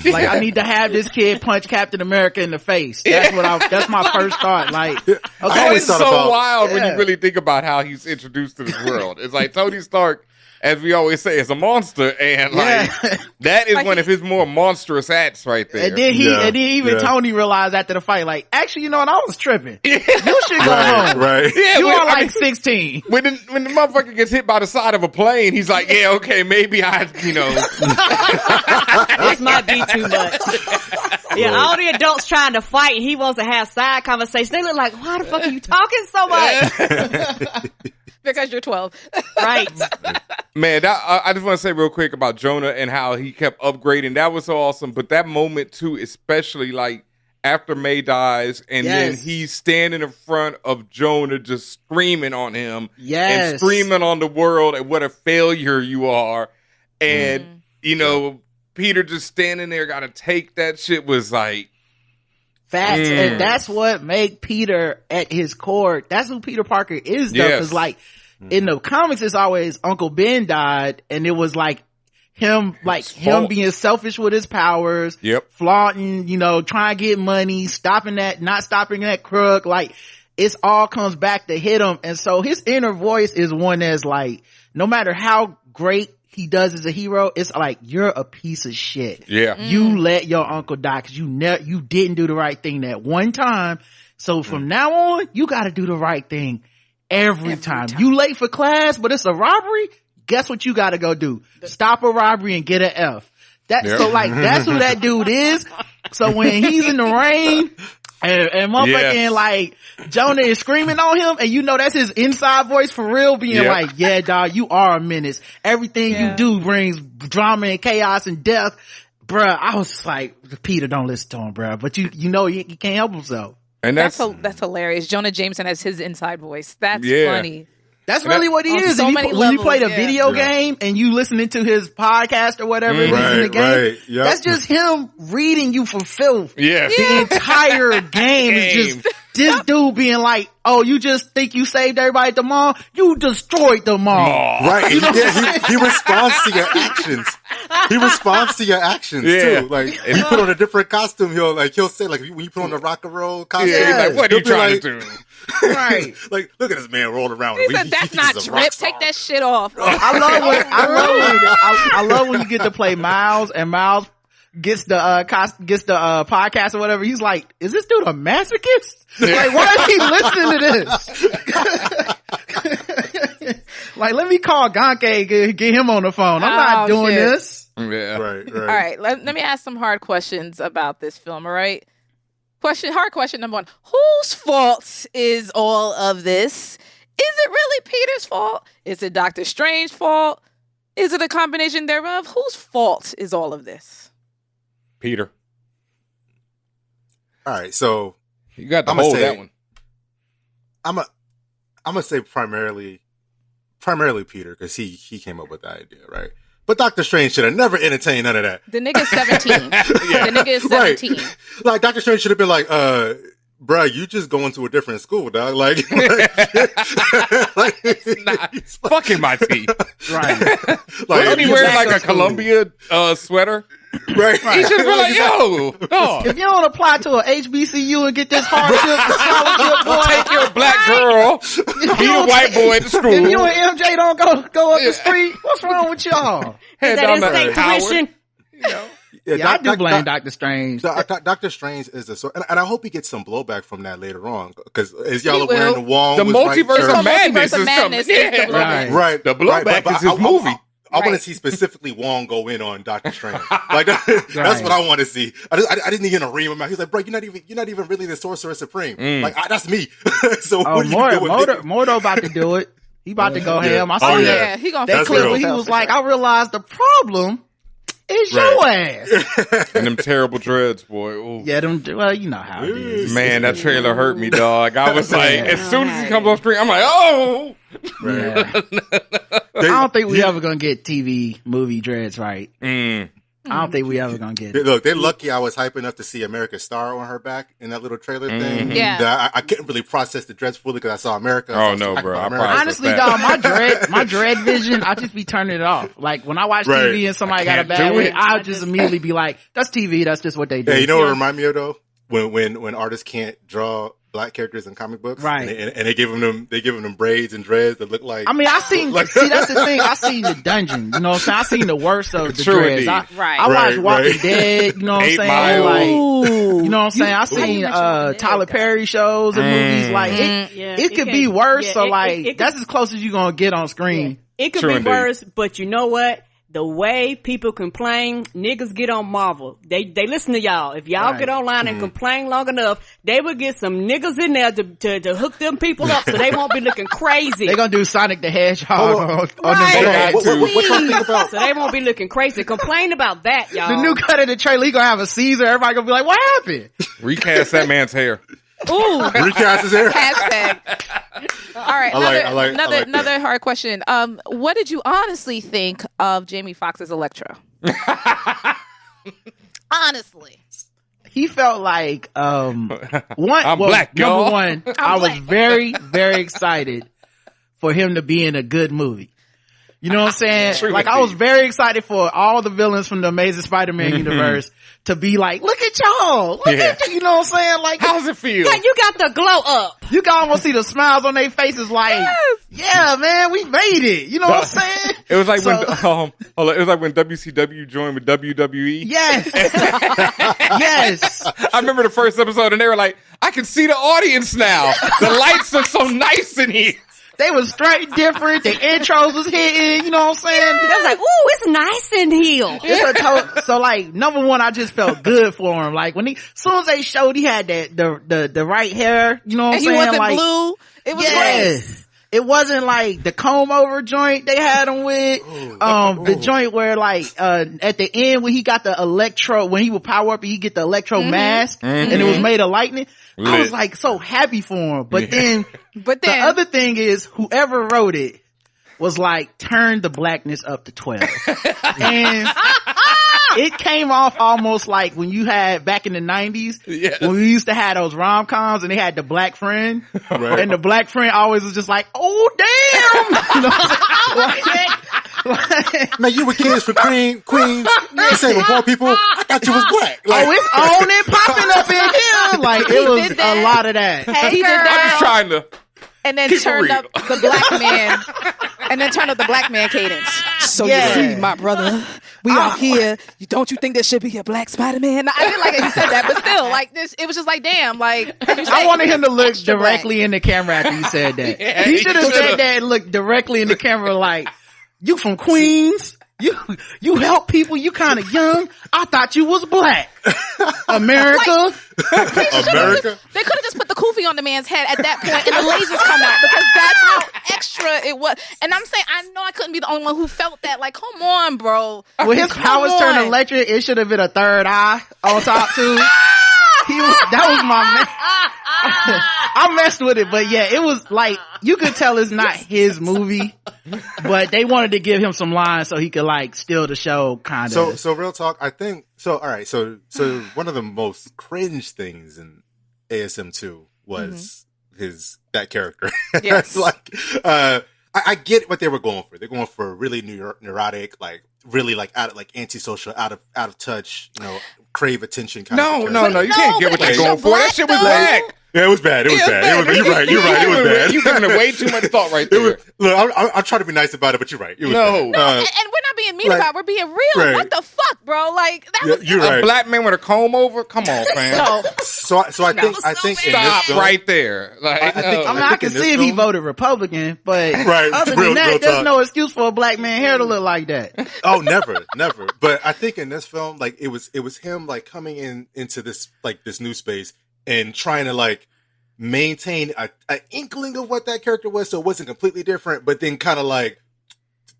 Like, I need to have this kid punch Captain America in the face. That's my first thought. Like, okay, It's so wild when you really think about how he's introduced to this world. It's like Tony Stark, as we always say, is a monster, and like that is one of his more monstrous acts right there. And then Tony realized after the fight, like, actually, you know what? I was tripping. You should go home. Right. Yeah, you are like 16. When the motherfucker gets hit by the side of a plane, he's like, yeah, okay, maybe This might be too much. Yeah, all the adults trying to fight, and he wants to have side conversations. They look like, why the fuck are you talking so much? Because you're 12. Right. Man, I just want to say real quick about Jonah and how he kept upgrading. That was so awesome. But that moment too, especially like after May dies and then he's standing in front of Jonah just screaming on him and screaming on the world and what a failure you are. And, you know, Peter just standing there got to take that shit was like, Facts. And that's what make Peter at his core. That's who Peter Parker is, though. Because like in the comics, it's always Uncle Ben died, and it was like him being selfish with his powers, flaunting, you know, trying to get money, not stopping that crook. Like, it's all comes back to hit him. And so his inner voice is one that's like, no matter how great he does as a hero, it's like, you're a piece of shit. Yeah. You let your uncle die because you didn't do the right thing that one time. So from now on, you got to do the right thing every time. You late for class, but it's a robbery. Guess what you got to go do? Stop a robbery and get an F. So like, that's who that dude is. So when he's in the rain and motherfucking like Jonah is screaming on him, and you know that's his inside voice for real, being like, yeah, dog, you are a menace. Everything you do brings drama and chaos and death. Bruh, I was just like, Peter, don't listen to him, bruh. But you know he can't help himself. And that's hilarious. Jonah Jameson has his inside voice. That's funny. That's really what he is. When you play the video game and you listening to his podcast or whatever it is in the game, that's just him reading you for filth. The entire game is just this dude being like, oh, you just think you saved everybody at the mall? You destroyed the mall. Right. He responds to your actions. He responds to your actions too. Like, if you put on a different costume, he'll say, like, when you put on the rock and roll costume, he's like, what are you trying to do? Right. Like, look at this man rolling around. He said, that's not drip. Take that shit off. I love when you get to play Miles, and Miles gets the podcast or whatever. He's like, is this dude a masochist? Like, why is he listening to this? Like, let me call Ganke, get him on the phone. I'm not doing this. Yeah. Right. All right. Let me ask some hard questions about this film. All right. Hard question number one. Whose fault is all of this? Is it really Peter's fault? Is it Doctor Strange's fault? Is it a combination thereof? Whose fault is all of this? Peter. All right, so you got to hold that one. I'm gonna say primarily Peter, because he came up with the idea, right? But Doctor Strange should have never entertained none of that. The nigga's 17. The nigga is 17. Right. Like, Doctor Strange should have been like, bro, you just going to a different school, dog. Like, fucking my tea. Right. Like, wasn't he wearing like a Columbia sweater? Right. He should have been like, yo, dog. If you don't apply to a HBCU and get this hardship scholarship, boy, Take your black girl, be a white boy at the school. if you and MJ don't go up the street, what's wrong with y'all? Head That down is to state Howard. tuition. You know? Yeah, I do blame Doctor Strange. Doctor Strange is the sort, and I hope he gets some blowback from that later on, because as y'all He are wearing will. the Wong, The was multiverse right, of madness Multiverse of is Madness coming. is the Yeah. blowback. right. The blowback but is his movie. I want to Right. see specifically Wong go in on Doctor Strange. Like that's what I want to see. I didn't even read him out. He's like, bro, you're not even really the Sorcerer Supreme. Like that's me. So what are you doing? Mordo about to do it. He about to go ham. I Oh, seen yeah. Yeah, he gonna that fix clip real. where he was like, I realized the problem is your ass. And them terrible dreads, boy. Ooh. Yeah, well, you know how it is. Man, that trailer hurt me, dog. I was like, as soon as he comes off screen, I'm like, oh. Yeah. I don't think we ever gonna get TV movie dreads right. I don't think we ever gonna get it. Look, they're lucky I was hype enough to see America's Star on her back in that little trailer thing. Yeah. That I couldn't really process the dreads fully because I saw America. Oh, no, bro. I probably- Honestly, dog, my dread vision, I just be turning it off. Like when I watch Right. TV and somebody got a can't bad do way, it. I'll just immediately be like, "That's TV. That's just what they do." Hey, you know what it remind me of though? When artists can't draw black characters in comic books, Right. And they give them braids and dreads that look like. I mean, I seen. Like- see, that's the thing. I seen the dungeon. You know what I'm saying? I seen the worst of the True dreads. indeed. Right. I watched Right, Walking right. Dead. You know what I'm 8 saying? Mile. Like, you know what I'm saying? I How seen you mentioned Tyler that? Perry shows and movies. Like Yeah, it could be can- worse. yeah, So it- like it could- that's as close as you gonna get on screen. It could True be indeed. worse, but you know what? The way people complain, niggas get on Marvel. They listen to y'all. If y'all Right. get online and complain long enough, they will get some niggas in there to hook them people up so they won't be looking crazy. They gonna do Sonic the Hedgehog on the Right. board. What y'all think about? So they won't be looking crazy. Complain about that, y'all. The new cut of the trailer, he gonna have a Caesar. Everybody gonna be like, "What happened?" Recast that man's hair. Ooh. Recast his hair. Hashtag. All right, I like another that. hard question. What did you honestly think of Jamie Foxx's Elektra? Honestly. He felt like I'm black, number y'all. one, I was very, very excited for him to be in a good movie. You know what I'm saying? True Like I was indeed. very excited for all the villains from the Amazing Spider-Man universe to be like, look at y'all. Look Yeah. at you. You know what I'm saying? Like How's it feel? Yeah, you got the glow up. you can almost see the smiles on their faces like, yeah, man, we made it. You know what I'm saying? It was like So- it was like when WCW joined with WWE. Yes. Yes. I remember the first episode, and they were like, "I can see the audience now. The lights are so nice in here." They was straight different. The intros was hitting. You know what I'm saying? They was like, ooh, it's nice in here. So like number one, I just felt good for him. Like when soon as they showed he had that the right hair, you know what I'm And he saying? wasn't like blue. It was yeah. great. It wasn't like the comb over joint they had him with. The joint where like at the end when he got the electro, when he would power up and he get the electro mask and it was made of lightning. I was Lit. like so happy for him. But then But the then other thing is whoever wrote it was like turn the blackness up to 12. And it came off almost like when you had back in the 90s Yes. when we used to have those rom-coms and they had the black friend and the black friend always was just like, oh damn. You know, like, Man, you were kids for Queens. You saving poor people. I thought you was black. Like, oh, it's on and popping up in here. Like it was did that. a lot of that. he did I'm that, just trying to. and then keep it turned real. up the black man, and then turned up the black man cadence. So Yeah. you see, my brother, we are here. Don't you think there should be a black Spider-Man? I didn't like it. He said that, but still, like this, it was just like, damn, like you say, I wanted him to look extra directly in the camera after he said that. Yeah, he he should have should've. said that and looked directly in the camera like, you from Queens? You help people? You kind of young? I thought you was black. America? America. They could have just put the kufi on the man's head at that point and the lasers come out because that's how extra it was. And I'm saying, I know I couldn't be the only one who felt that. Like, come on, bro. When his Come powers turned on. electric, it should have been a third eye on top too. That was my man. I messed with it, but yeah, it was like, you could tell it's not his movie, but they wanted to give him some lines so he could like steal the show kind of. So real talk. I think so. All right. So one of the most cringe things ASM2 was that character. Yes. I get what they were going for. They're going for a really neurotic, like really like out of like antisocial, out of touch, crave attention kind of character. No, you can't get what they're going for. That shit was black. Yeah, it was bad. It was bad. You're right. It was bad. You're giving it way too much thought right there. Look, I'm trying to be nice about it, but you're right. It was bad. And we're not being mean about it. We're being real. Right. What the fuck, bro? Like, that was... You're right. A black man with a comb over? Come on, fam. So I think Stop right there. Like, I can see if he voted Republican, but right, other than that, there's no excuse for a black man hair to look like that. Oh, never. But I think in this film, like it was him like coming into this like this new space and trying to like maintain an inkling of what that character was, so it wasn't completely different, but then kind of like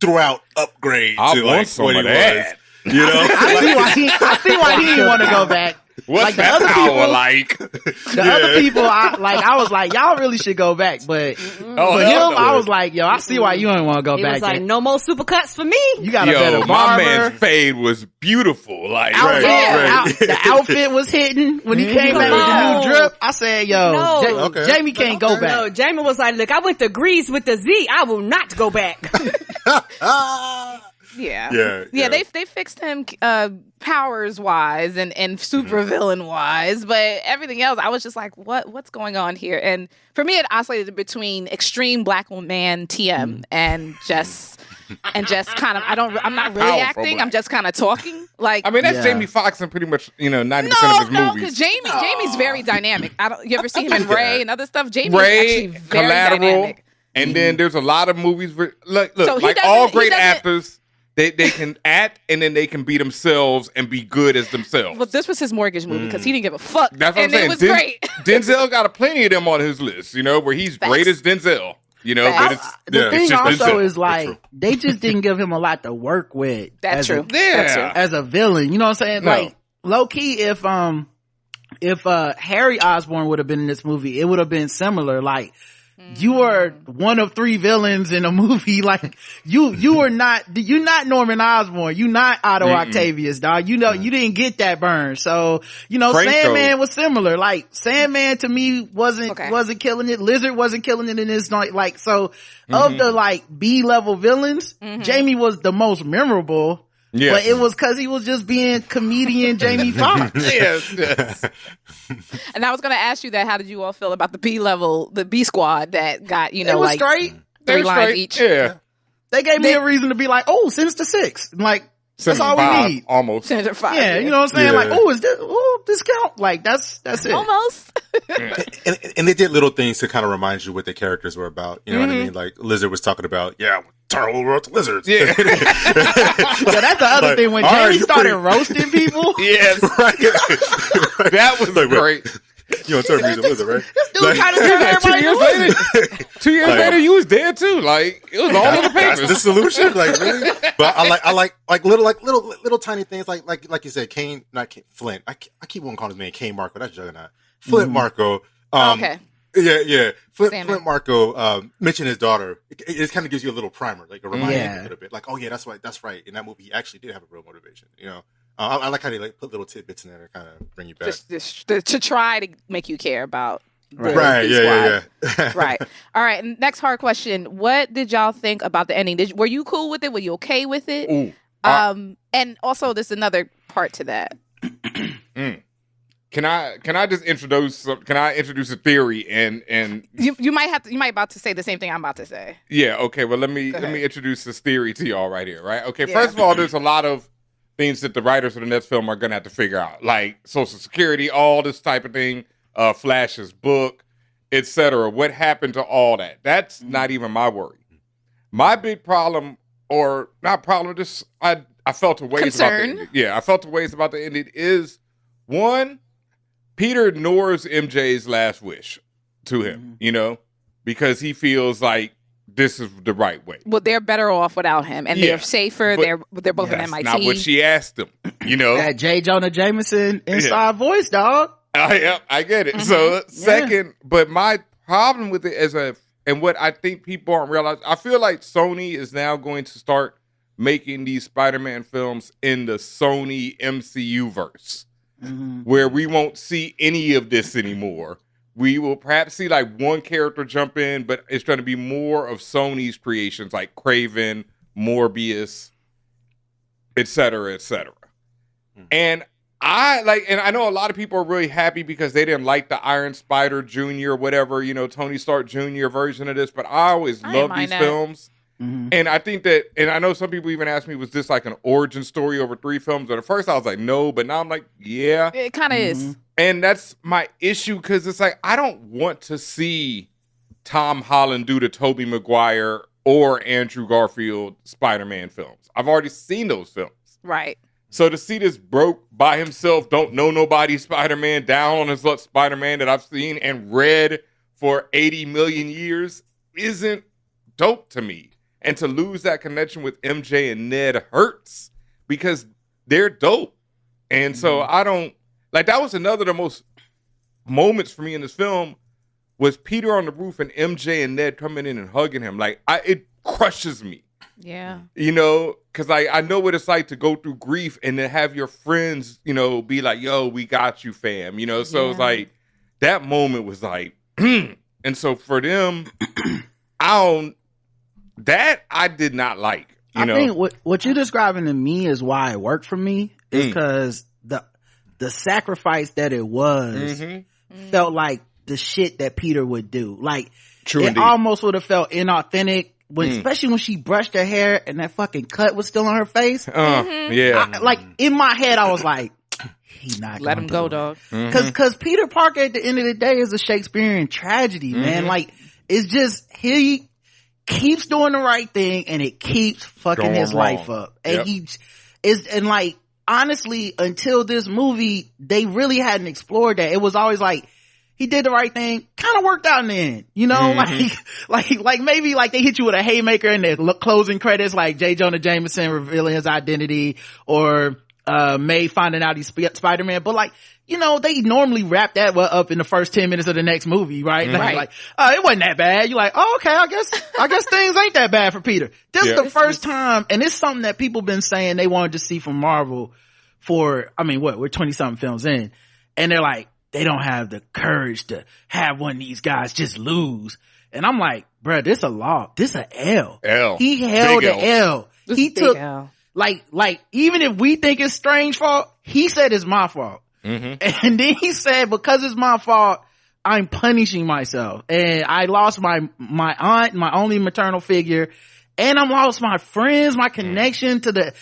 throw out upgrade to like what he was. You know, I see why he didn't want to go back. What's like that power like? The other people, I was like, y'all really should go back. But for him, I was like, yo, I see why you don't want to go back. He was like, no more supercuts for me. You got a better barber. My man's fade was beautiful. Like, the outfit was hitting when he came back with the new drip. I said, yo, Jamie can't go back. No, Jamie was like, look, I went to Greece with the Z. I will not go back. Yeah. They fixed him powers wise and super villain wise, but everything else, I was just like, what's going on here? And for me, it oscillated between extreme black man TM and just kind of I'm not really Powerful acting. black. I'm just kind of talking. Like, I mean, that's Jamie Foxx in pretty much 90% of his movies. because Jamie's very dynamic. You ever see him in Ray and other stuff? Jamie's Ray, actually very Collateral, dynamic. and then there's a lot of movies where look, So like all great actors. They can act and then they can be themselves and be good as themselves. Well, this was his mortgage movie because he didn't give a fuck. That's what I'm saying. It was great. Denzel got a plenty of them on his list, where he's great as Denzel. But the thing just also Denzel. is like they just didn't give him a lot to work with. That's true. As a villain, you know what I'm saying? No. Like low key, if Harry Osborn would have been in this movie, it would have been similar. Like you are one of 3 villains in a movie. Like you're not Norman Osborn. You're not Otto Octavius, dog. You didn't get that burn. So, Franco. Sandman was similar. Like Sandman to me wasn't killing it. Lizard wasn't killing it in this night. Like, so of the like B-level villains, Jamie was the most memorable. Yes. But it was because he was just being comedian Jamie Foxx. yes. And I was going to ask you that. How did you all feel about the B squad that got, it was straight. 3 lines each? Yeah. They gave me a reason to be like, oh, Sinister 6. Like, that's all we need. Almost. Sinister 5. Yeah, you know what I'm saying? Like, this count? Like, that's it. Almost. and they did little things to kind of remind you what the characters were about. You know what I mean? Like Lizard was talking about, turn all over to lizards. Yeah. That's the other thing. When Jamie started roasting people. Yes. Right. That was great. You don't turn me into a lizard, right? This dude trying to turn everybody 2 years later, you was dead too. Like, it was all in the papers. That's the solution. Like, really? But I like little tiny things like you said, Flint. I keep wanting to call his name Kane Marco. That's Juggernaut. Flint Marco. Okay. Yeah. Flint Marco mentioned his daughter. It kind of gives you a little primer, like a reminder a little bit. Like, oh yeah, that's right. In that movie, he actually did have a real motivation. I like how they like put little tidbits in there to kind of bring you back. Just to try to make you care about. Right. Yeah. Right. All right. Next hard question. What did y'all think about the ending? Were you cool with it? Were you okay with it? Ooh. And also, there's another part to that. Can I just introduce a theory and you might about to say the same thing I'm about to say. Yeah, okay. Well, let me introduce this theory to y'all right here, right? Okay, first of all, there's a lot of things that the writers of the next film are gonna have to figure out, like Social Security, all this type of thing, Flash's book, etc. What happened to all that? That's not even my worry. My big problem, or not problem, just I felt a ways about the ending. Yeah, I felt a ways about the ending is one. Peter ignores MJ's last wish to him, because he feels like this is the right way. Well, they're better off without him, and they're safer. They're both in MIT. Not what she asked him, That J. Jonah Jameson inside voice, dog. I get it. So second, but my problem with it and what I think people aren't realizing, I feel like Sony is now going to start making these Spider-Man films in the Sony MCU verse. Where we won't see any of this anymore. We will perhaps see like one character jump in, but it's going to be more of Sony's creations like Kraven, Morbius, etc., etc. And I know a lot of people are really happy because they didn't like the Iron Spider Jr., whatever, Tony Stark Jr. version of this, but I always love these films. Mm-hmm. And I think that, and I know some people even asked me, was this like an origin story over 3 films? And at first I was like, no, but now I'm like, yeah. It kind of is. And that's my issue, because it's like, I don't want to see Tom Holland do the Tobey Maguire or Andrew Garfield Spider-Man films. I've already seen those films. Right. So to see this broke by himself, don't know nobody Spider-Man, down on his luck Spider-Man that I've seen and read for 80 million years isn't dope to me. And to lose that connection with MJ and Ned hurts because they're dope. And so I don't, like, that was another of the most moments for me in this film was Peter on the roof and MJ and Ned coming in and hugging him. Like, it crushes me. Yeah. Because I know what it's like to go through grief and then have your friends, be like, yo, we got you, fam. So it's like, that moment was like, and so for them, I did not like. I think what you're describing to me is why it worked for me is because the sacrifice that it was felt like the shit that Peter would do. Like, true, it indeed. almost would have felt inauthentic especially when she brushed her hair and that fucking cut was still on her face. Yeah. Like, in my head, I was like, he not let him go, dog. Cause Peter Parker at the end of the day is a Shakespearean tragedy, man. Like, it's just, he keeps doing the right thing and it keeps fucking going his wrong. life up. And and like, honestly, until this movie, they really hadn't explored that. It was always like, he did the right thing, kind of worked out in the end, like maybe like they hit you with a haymaker in the closing credits, like J. Jonah Jameson revealing his identity, or May finding out he's Spider-Man, but like, they normally wrap that up in the first 10 minutes of the next movie, right? Like, it wasn't that bad. You're like, oh, okay, I guess things ain't that bad for Peter. This is the first time, and it's something that people been saying they wanted to see from Marvel for, we're 20 something films in, and they're like, they don't have the courage to have one of these guys just lose. And I'm like, bruh, this a loss. This a L. He held the L. He took, like, even if we think it's Strange's fault, he said it's my fault. And then he said, because it's my fault, I'm punishing myself. And I lost my aunt, my only maternal figure. And I lost my friends, my connection to the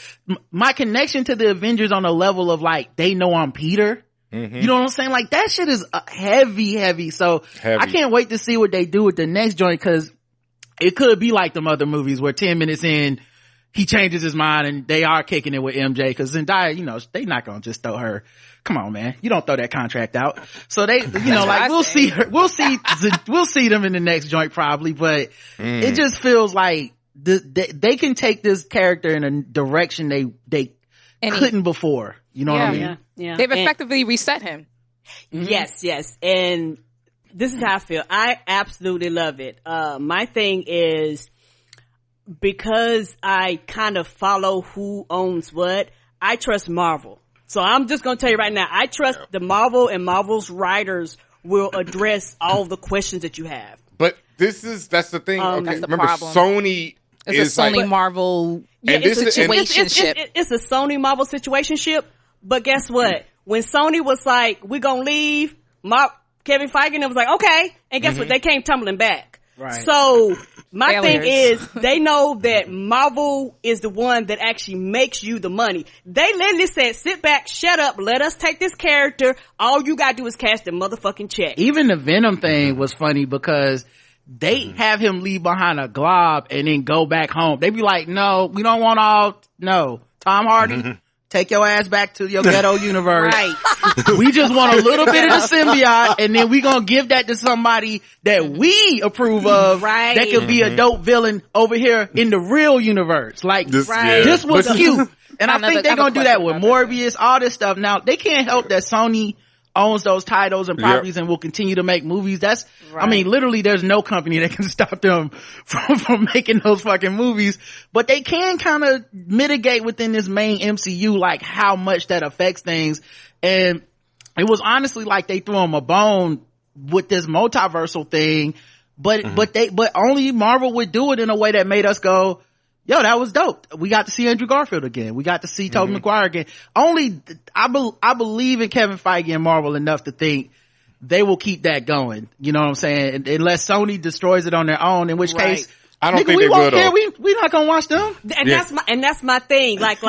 Avengers on a level of like, they know I'm Peter. You know what I'm saying? Like, that shit is heavy. So I can't wait to see what they do with the next joint, because it could be like them other movies where 10 minutes in, he changes his mind and they are kicking it with MJ, because Zendaya, they not gonna just throw her. Come on, man. You don't throw that contract out. So they, like, we'll see them in the next joint probably, but it just feels like they can take this character in a direction they couldn't before. You know what I mean? Yeah. They've effectively reset him. Yes. And this is how I feel. I absolutely love it. My thing is, because I kind of follow who owns what, I trust Marvel. So I'm just going to tell you right now, I trust the Marvel and Marvel's writers will address all the questions that you have. But that's the thing. Okay, that's the remember, problem. Sony is a Sony like, Marvel situationship. It's a Sony Marvel situationship. But guess what? When Sony was like, we're going to leave, Kevin Feige was like, okay. And guess what? They came tumbling back. Right. So my thing is, they know that Marvel is the one that actually makes you the money. They literally said, sit back, shut up, let us take this character. All you gotta do is cash the motherfucking check. Even the Venom thing was funny because they have him leave behind a glob and then go back home. They be like, no, we don't want Tom Hardy. Take your ass back to your ghetto universe. Right. We just want a little bit of the symbiote, and then we gonna give that to somebody that we approve of. Right. That could be a dope villain over here in the real universe. Like, this was cute. And I think they're gonna do that with Morbius, all this stuff. Now, they can't help that Sony owns those titles and properties and will continue to make movies. That's, literally there's no company that can stop them from making those fucking movies, but they can kind of mitigate within this main MCU, like how much that affects things. And it was honestly like they threw them a bone with this multiversal thing, but only Marvel would do it in a way that made us go, yo, that was dope. We got to see Andrew Garfield again. We got to see Tobey Maguire again. I believe in Kevin Feige and Marvel enough to think they will keep that going. You know what I'm saying? Unless Sony destroys it on their own, in which case, I don't nigga, think we they won't will. care. We not gonna watch them. And that's my thing. Like,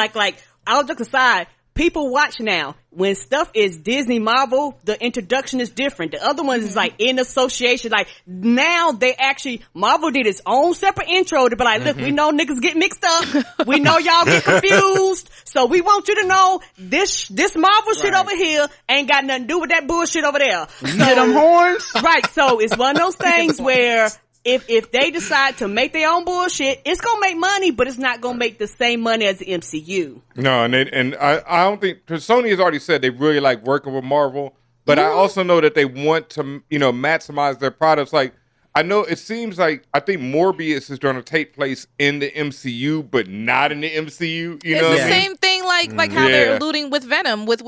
I'll just aside. People watch now. When stuff is Disney Marvel, the introduction is different. The other ones is like in association. Like now they actually, Marvel did its own separate intro to be like, look, we know niggas get mixed up. We know y'all get confused. So we want you to know this Marvel shit over here ain't got nothing to do with that bullshit over there. You hear them horns? Right. So it's one of those things where if they decide to make their own bullshit, it's gonna make money, but it's not gonna make the same money as the MCU. No, and I don't think, because Sony has already said they really like working with Marvel, but I also know that they want to, maximize their products. Like, I know it seems like, I think Morbius is going to take place in the MCU, but not in the MCU. It's the same thing like how they're alluding with Venom with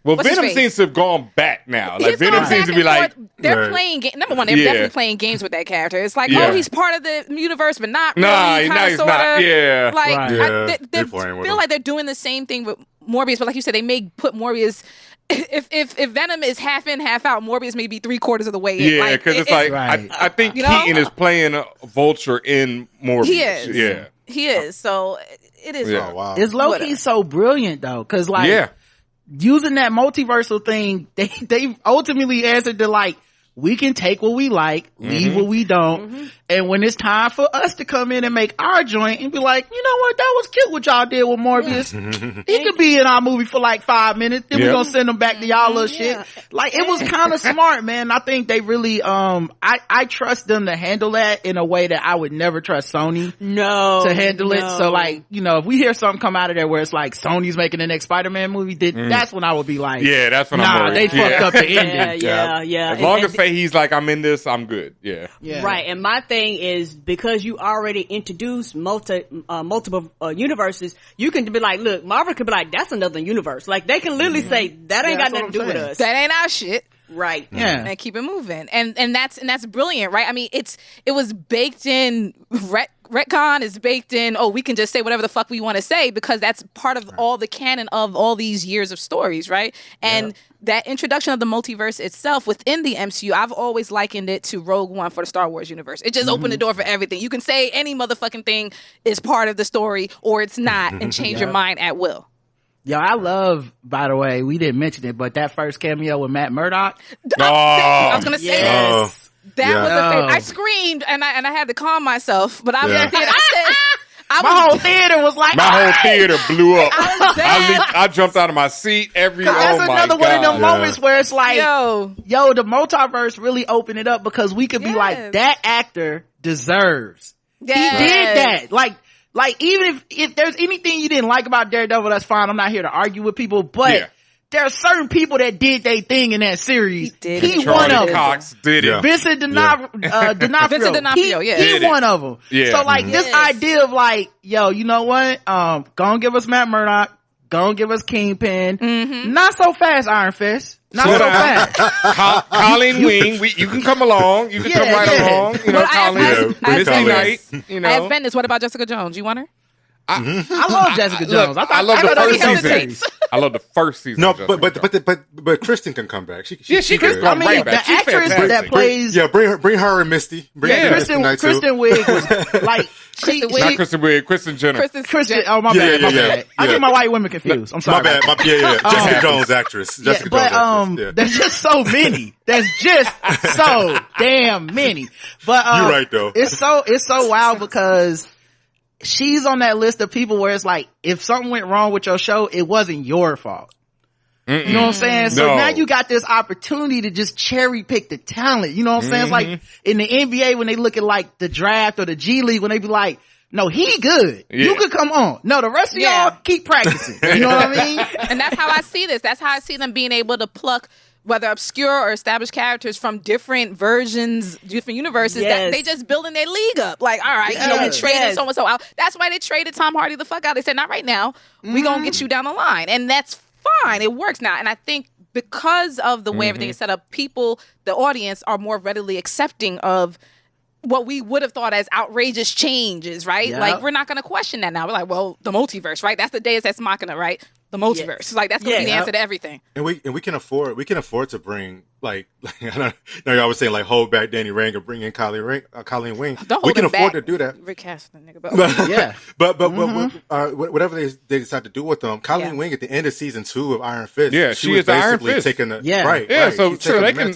Well, what's his Venom face? seems to have gone back now. Like, He's Venom gone seems back to be and like, forth. They're playing number one, they're definitely playing games with that character. It's like, oh, he's part of the universe, but not really. Nah, he's not. Yeah. Like, Right. they feel like they're doing the same thing with Morbius, but like you said, they may put Morbius. If Venom is half in, half out, Morbius may be 3/4 of the way in. Yeah, because it's like, I think Keaton is playing a Vulture in Morbius. He is. Yeah. He is. So it is. Oh, wow. It's low-key so brilliant though, because like using that multiversal thing, they ultimately answered to like, we can take what we like, leave what we don't, and when it's time for us to come in and make our joint and be like, you know what, that was cute what y'all did with Morbius. He could be in our movie for like 5 minutes, then we're gonna send him back to y'all little shit. Like, it was kind of smart, man. I think they really I trust them to handle that in a way that I would never trust Sony to handle it. So like, if we hear something come out of there where it's like Sony's making the next Spider-Man movie, that's when I would be like, that's when I'm worried. they fucked up the ending. Yeah. As long as he's like, I'm in this, I'm good. Yeah. Right. And my thing is, because you already introduced multiple universes, you can be like, look, Marvel could be like, that's another universe. Like, they can literally say, that ain't got nothing to do with us. That ain't our shit. Right. Yeah. And keep it moving. And that's brilliant, right? I mean, it was baked in, retcon is baked in, we can just say whatever the fuck we want to say, because that's part of all the canon of all these years of stories, right? And that introduction of the multiverse itself within the MCU, I've always likened it to Rogue One for the Star Wars universe. It just opened the door for everything. You can say any motherfucking thing is part of the story or it's not, and change your mind at will. Yo, I love, by the way, we didn't mention it, but that first cameo with Matt Murdock. I was going to say yes. That was a favorite. I screamed and I had to calm myself, but I was there. I said, my whole theater was like, my whole theater blew up. I I jumped out of my seat. That's another one of them moments where it's like, yo, the multiverse really opened it up, because we could be like, that actor deserves. Yes. He did that. Like even if there's anything you didn't like about Daredevil, that's fine. I'm not here to argue with people, but there are certain people that did their thing in that series. He one of them. Cox did it. Vincent D'Onofrio. He one of them. So like this idea of like, yo, you know what? Gonna give us Matt Murdock. Gonna give us Kingpin. Not so fast, Iron Fist. Not so fast. Colleen Wing, you can come along. You can come right along. Colleen, Misty Knight. As Bendis, what about Jessica Jones? You want her? I love Jessica Jones. I love the first season. I love the first season. No, but Kristen can come back. She can come right back. The actress that plays, bring her and Misty. Kristen Wiig was like, not Kristen Wiig, Kristen Jenner. Kristen. Oh my bad. I get my white women confused. I'm sorry. My bad. Jessica Jones actress. There's just so many. There's just so damn many. But you're right though. It's so wild, because she's on that list of people where it's like, if something went wrong with your show, it wasn't your fault. You know what I'm saying? So now you got this opportunity to just cherry pick the talent. You know what I'm saying? It's like in the NBA when they look at like the draft or the G League, when they be like, no, he good. You could come on. No, the rest of y'all keep practicing. You know what I mean? And that's how I see this. That's how I see them being able to pluck whether obscure or established characters from different versions, different universes, that they just building their league up. Like, all right, we traded so-and-so out. That's why they traded Tom Hardy the fuck out. They said, not right now. We gonna get you down the line. And that's fine. It works now. And I think because of the way everything is set up, people, the audience, are more readily accepting of what we would have thought as outrageous changes, right? Yep. Like, we're not going to question that now. We're like, well, the multiverse, right? That's the Deus Ex Machina, right? The multiverse. Like, that's going to be the answer to everything. And we can afford to bring I know y'all was saying like hold back Danny Rand and bring in Colleen Wing. We can afford to do that. Recast the nigga, but whatever they decide to do with them, Colleen Wing at the end of season 2 of Iron Fist, she is Iron Fist. Taking the So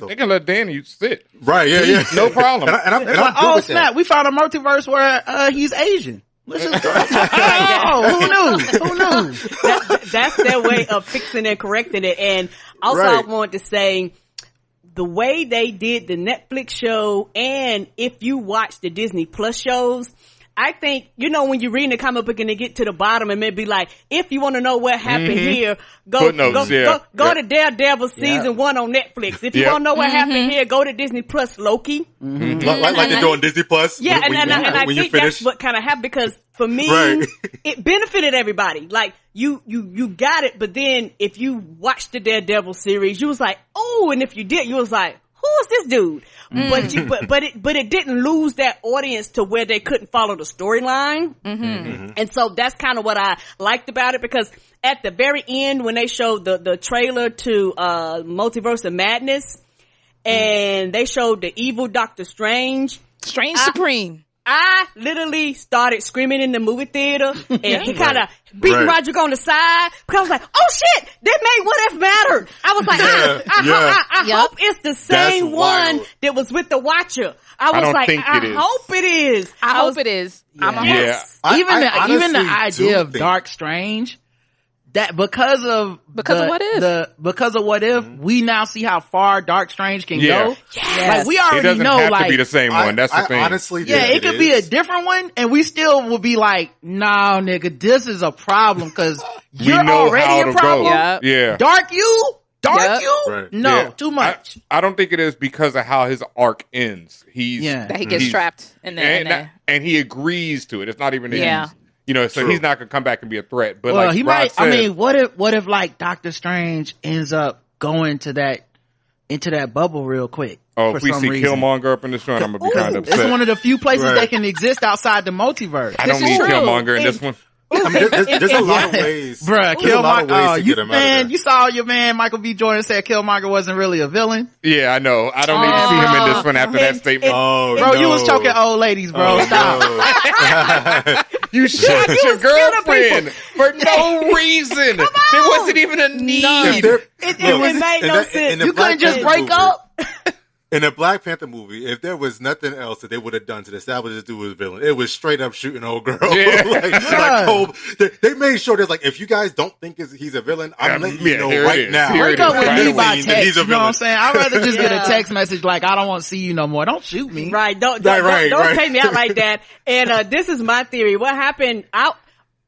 they can let Danny sit. Right, yeah. No problem. and I'm like, good with snap, we found a multiverse where he's Asian. Let's just go. Who knew? That's their way of fixing and correcting it. And also, I wanted to say, the way they did the Netflix show, and if you watch the Disney Plus shows, I think, when you're reading the comic book and they get to the bottom and maybe like, if you want to know what happened here, go to Daredevil season 1 on Netflix. If you want to know what happened here, go to Disney Plus Loki. Like they're doing Disney Plus. Yeah, and I think that's what kind of happened, because for me, it benefited everybody. Like, you got it, but then if you watched the Daredevil series, you was like, oh, and if you did, you was like, who is this dude? But it didn't lose that audience to where they couldn't follow the storyline. And so that's kind of what I liked about it, because at the very end, when they showed the trailer to Multiverse of Madness, and they showed the evil Doctor Strange Supreme. I literally started screaming in the movie theater, and he kind of beating Roderick on the side, because I was like, oh shit, that made What If matter. I was like, I hope it's the same one that was with the Watcher. I was like, I hope it is. I hope it is. Yes. Even the idea of Dark Strange, that because of What If, we now see how far Dark Strange can go. Yes. Like, we already know, have to be the same one. That's the thing. Honestly, it could be a different one, and we still will be like, nah, nigga, this is a problem, because you're already a problem. Dark you? Right. No, too much. I don't think it is because of how his arc ends. That he gets trapped in there. And he agrees to it. It's not even so he's not gonna come back and be a threat. But he might. Said, I mean, what if like Doctor Strange ends up going into that bubble real quick? Oh, if we see Killmonger up in the front, I'm gonna be kind of upset. It's one of the few places that can exist outside the multiverse. I don't need Killmonger in this one. I mean, there's a lot of ways. Bruh, Killmonger. You saw your man Michael B. Jordan said Killmonger wasn't really a villain. Yeah, I know. I don't need to see him in this one after that statement. You was choking old ladies, bro. Stop. You shot your girlfriend for no reason. There wasn't even a need. It made no sense. You couldn't just break up. In a Black Panther movie, if there was nothing else that they would have done to establish this dude was a villain, it was straight up shooting old girl. They made sure that, like, if you guys don't think he's a villain, I'm letting you know right now. Break up with me by text. You know what I'm saying? I'd rather just get a text message like, I don't want to see you no more. Don't shoot me. Right. Don't take me out like that. And this is my theory. What happened?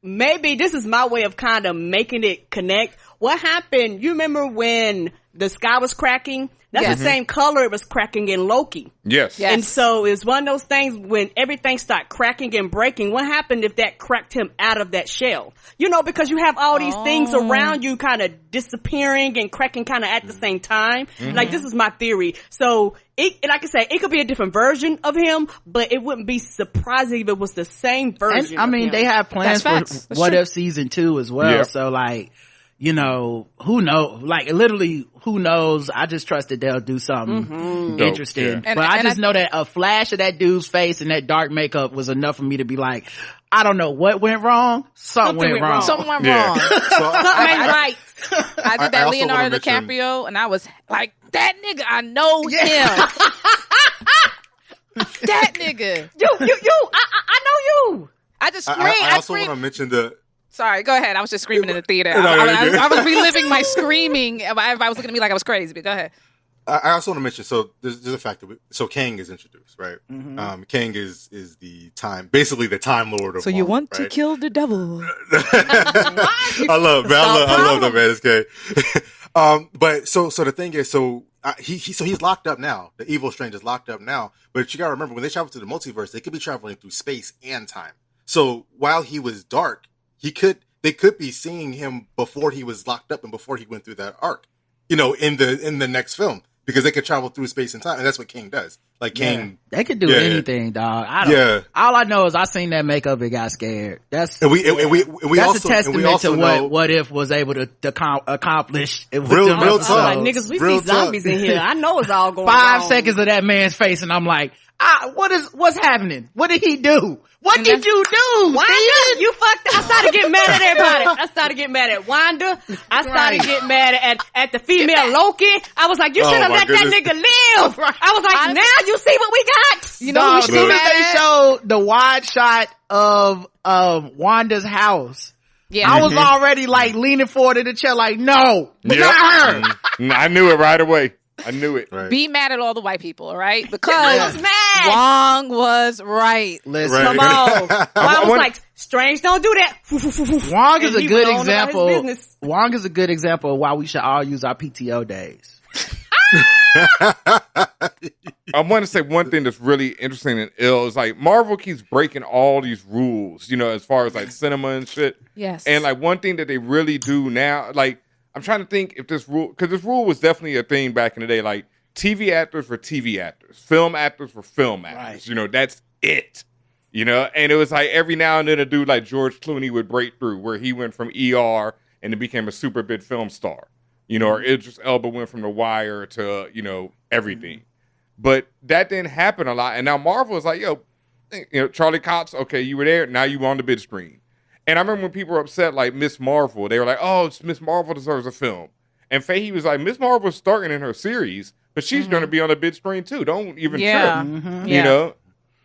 Maybe this is my way of kind of making it connect. What happened? You remember when the sky was cracking? That's the same color it was cracking in Loki. Yes. And so it's one of those things when everything started cracking and breaking. What happened if that cracked him out of that shell? Because you have all these things around you kind of disappearing and cracking kind of at the same time. Like, this is my theory. So, like I say, it could be a different version of him, but it wouldn't be surprising if it was the same version. And, I mean, they have plans for What If season 2 as well. Yep. So, like, who knows? Like, literally, who knows? I just trust that they'll do something interesting. Yeah. But I just know that a flash of that dude's face and that dark makeup was enough for me to be like, I don't know what went wrong. Something went wrong. Something went wrong. Something ain't right. I did that Leonardo DiCaprio, and I was like, that nigga, I know him. That nigga. I know you. I just screamed. I also want to mention the... Sorry, go ahead. I was just screaming in the theater. I was reliving my screaming. Everybody was looking at me like I was crazy, but go ahead. I also want to mention, so there's a fact that Kang is introduced, right? Kang is basically the Time Lord of So you want to kill the devil. I love that man. It's Kang. But so the thing is, he's locked up now. The evil Strange is locked up now. But you gotta remember, when they travel to the multiverse, they could be traveling through space and time. So while he was dark, they could be seeing him before he was locked up and before he went through that arc. in the next film, because they could travel through space and time, and that's what King does. Like King, they could do anything, dog. All I know is I seen that makeup and got scared. That's we that's also, a testament also to what if was able to accomplish. Real talk. Like, niggas, we see zombies in here. I know it's all going 5 wrong. seconds of that man's face, and I'm like, what's happening? What did he do? What did you do? Wanda, you fucked up. I started getting mad at everybody. I started getting mad at Wanda. I started getting mad at the female Loki. I was like, you should have let that nigga live. I was like, now you see what we got. You know, as soon as they showed the wide shot of Wanda's house, I was already like leaning forward in the chair, like, no, not her. I knew it right away. I knew it. Right. Be mad at all the white people, all right? Because I was mad. Wong was right. Listen, come on. Wong was like, Strange, don't do that. Wong is a good example. Wong is a good example of why we should all use our PTO days. I want to say one thing that's really interesting and ill is like Marvel keeps breaking all these rules, as far as like cinema and shit. Yes. And like one thing that they really do now, like, I'm trying to think if this rule, because this rule was definitely a thing back in the day. Like TV actors were TV actors, film actors were film actors. Right. That's it. And it was like every now and then a dude like George Clooney would break through, where he went from ER and it became a super big film star. Or Idris Elba went from The Wire to everything. But that didn't happen a lot. And now Marvel is like, Charlie Cox, okay, you were there, now you on the big screen. And I remember when people were upset, like Miss Marvel, they were like, "Oh, Miss Marvel deserves a film." And Fahey was like, "Miss Marvel's starting in her series, but she's going to be on the big screen too. Don't even trip."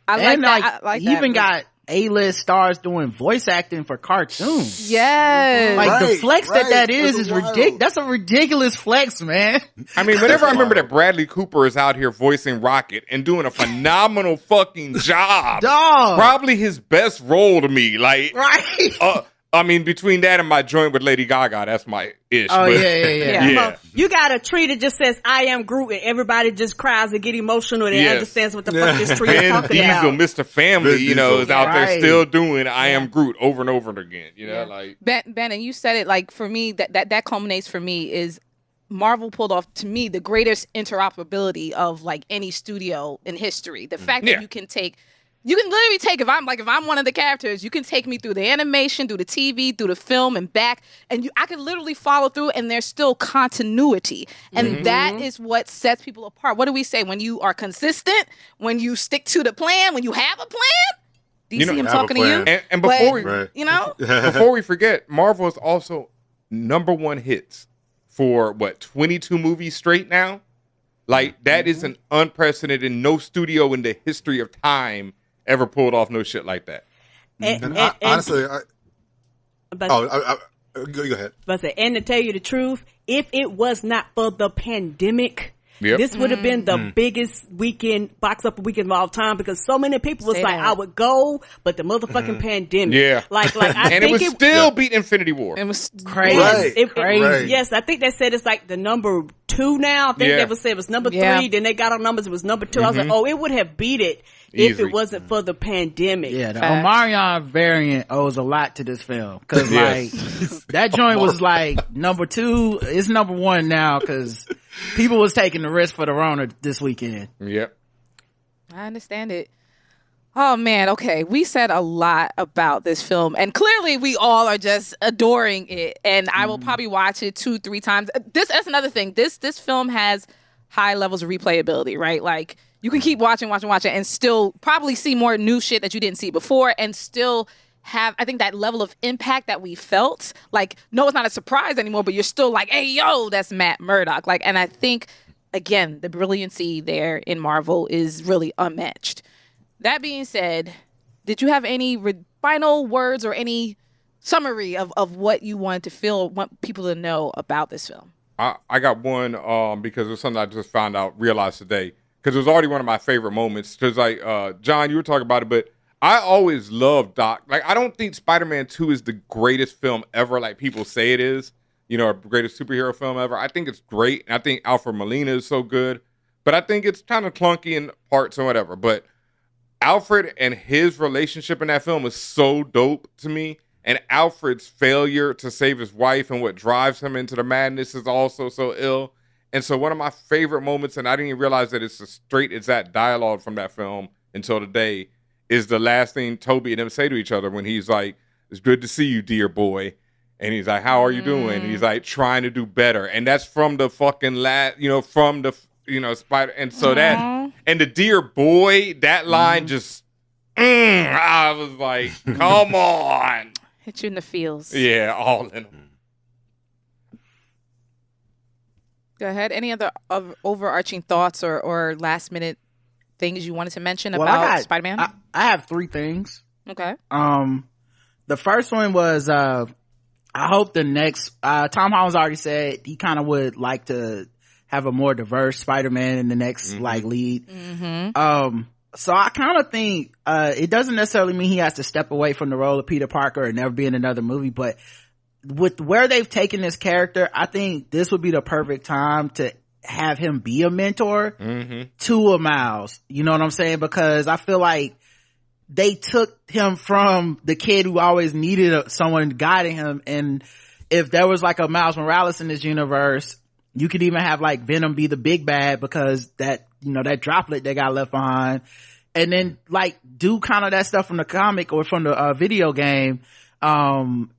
I like that. I like that. Even got A-list stars doing voice acting for cartoons. Yes. Like the flex that is ridiculous. That's a ridiculous flex, man. I mean, whenever I remember that Bradley Cooper is out here voicing Rocket and doing a phenomenal fucking job. Dog. Probably his best role to me. Like, right. I mean, between that and my joint with Lady Gaga, that's my ish. Oh, yeah. You got a tree that just says, I am Groot, and everybody just cries and get emotional and understands what the fuck this tree is talking about. Mr. Family, is out there still doing I am Groot over and over again. Like Ben, and you said it, like, for me, that culminates for me is Marvel pulled off, to me, the greatest interoperability of like any studio in history. The fact that you can literally take, if I'm one of the characters, you can take me through the animation, through the TV, through the film and back, and I can literally follow through and there's still continuity. And that is what sets people apart. What do we say? When you are consistent, when you stick to the plan, when you have a plan? DC, I'm talking to you. And before before we forget, Marvel is also #1 hits for 22 movies straight now? Like, that is an unprecedented, no studio in the history of time ever pulled off no shit like that. Honestly, go ahead. And to tell you the truth, if it was not for the pandemic, this would have been the biggest box office weekend of all time, because so many people was like, I would go, but the motherfucking pandemic. Yeah. Like I and think it would still beat Infinity War. It was crazy. Crazy. Yes, I think they said it's like the number 2 now. I think they would say it was number 3. Then they got on numbers, it was number 2. I was like, it would have beat it if it wasn't for the pandemic. Yeah, the Omarion variant owes a lot to this film, because like that joint was like number 2. It's number 1 now, because people was taking the risk for the Rona this weekend. Yep. I understand it. Oh man, okay. We said a lot about this film, and clearly we all are just adoring it. And I will probably watch it 2-3 times. That's another thing. This film has high levels of replayability, right? Like, you can keep watching, and still probably see more new shit that you didn't see before, and still have, I think, that level of impact that we felt. Like, no, it's not a surprise anymore, but you're still like, hey, yo, that's Matt Murdock. Like, and I think, again, the brilliancy there in Marvel is really unmatched. That being said, did you have any final words or any summary of what you want people to know about this film? I got one because it was something I just realized today, because it was already one of my favorite moments. Because like John, you were talking about it, but I always loved Doc. Like, I don't think Spider-Man 2 is the greatest film ever, like people say it is. Or greatest superhero film ever. I think it's great, and I think Alfred Molina is so good, but I think it's kind of clunky in parts and whatever. But Alfred and his relationship in that film is so dope to me. And Alfred's failure to save his wife and what drives him into the madness is also so ill. And so one of my favorite moments, and I didn't even realize that it's as straight as that dialogue from that film until today, is the last thing Toby and them say to each other when he's like, "It's good to see you, dear boy." And he's like, "How are you doing?" And he's like, "Trying to do better." And that's from the fucking from the, Spider. And so that, and the dear boy, that line just, I was like, come on. Hit you in the feels. Yeah, all in them. Go ahead. Any other overarching thoughts or last minute things you wanted to mention about Spider-Man? I have 3 things. Okay. The first one was, I hope the next, Tom Holland's already said he kind of would like to have a more diverse Spider-Man in the next, lead. Mm-hmm. So I kind of think, it doesn't necessarily mean he has to step away from the role of Peter Parker and never be in another movie, but with where they've taken this character, I think this would be the perfect time to have him be a mentor to a Miles. You know what I'm saying? Because I feel like they took him from the kid who always needed someone guiding him. And if there was like a Miles Morales in this universe, you could even have like Venom be the big bad because that, that droplet they got left behind. And then like do kind of that stuff from the comic or from the video game. And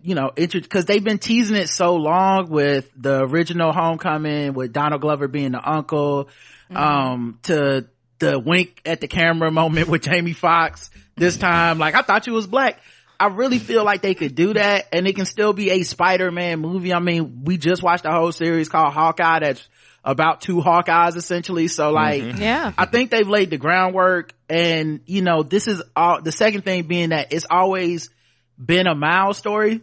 because they've been teasing it so long with the original Homecoming with Donald Glover being the uncle, to the wink at the camera moment with Jamie Foxx this time, like, I thought you was black. I really feel like they could do that and it can still be a Spider-Man movie. I mean, we just watched a whole series called Hawkeye that's about 2 Hawkeyes essentially. So like, I think they've laid the groundwork. And this is all, the second thing being that it's always been a Miles story,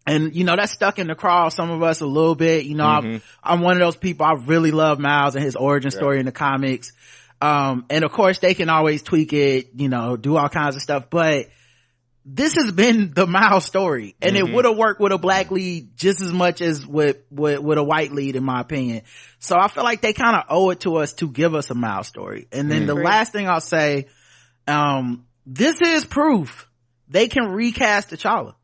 and that's stuck in the craw of some of us a little bit. I'm one of those people, I really love Miles and his origin story in the comics, and of course they can always tweak it, do all kinds of stuff, but this has been the Miles story, and it would have worked with a black lead just as much as with a white lead, in my opinion. So I feel like they kind of owe it to us to give us a Miles story. And then the last thing I'll say, this is proof they can recast T'Challa,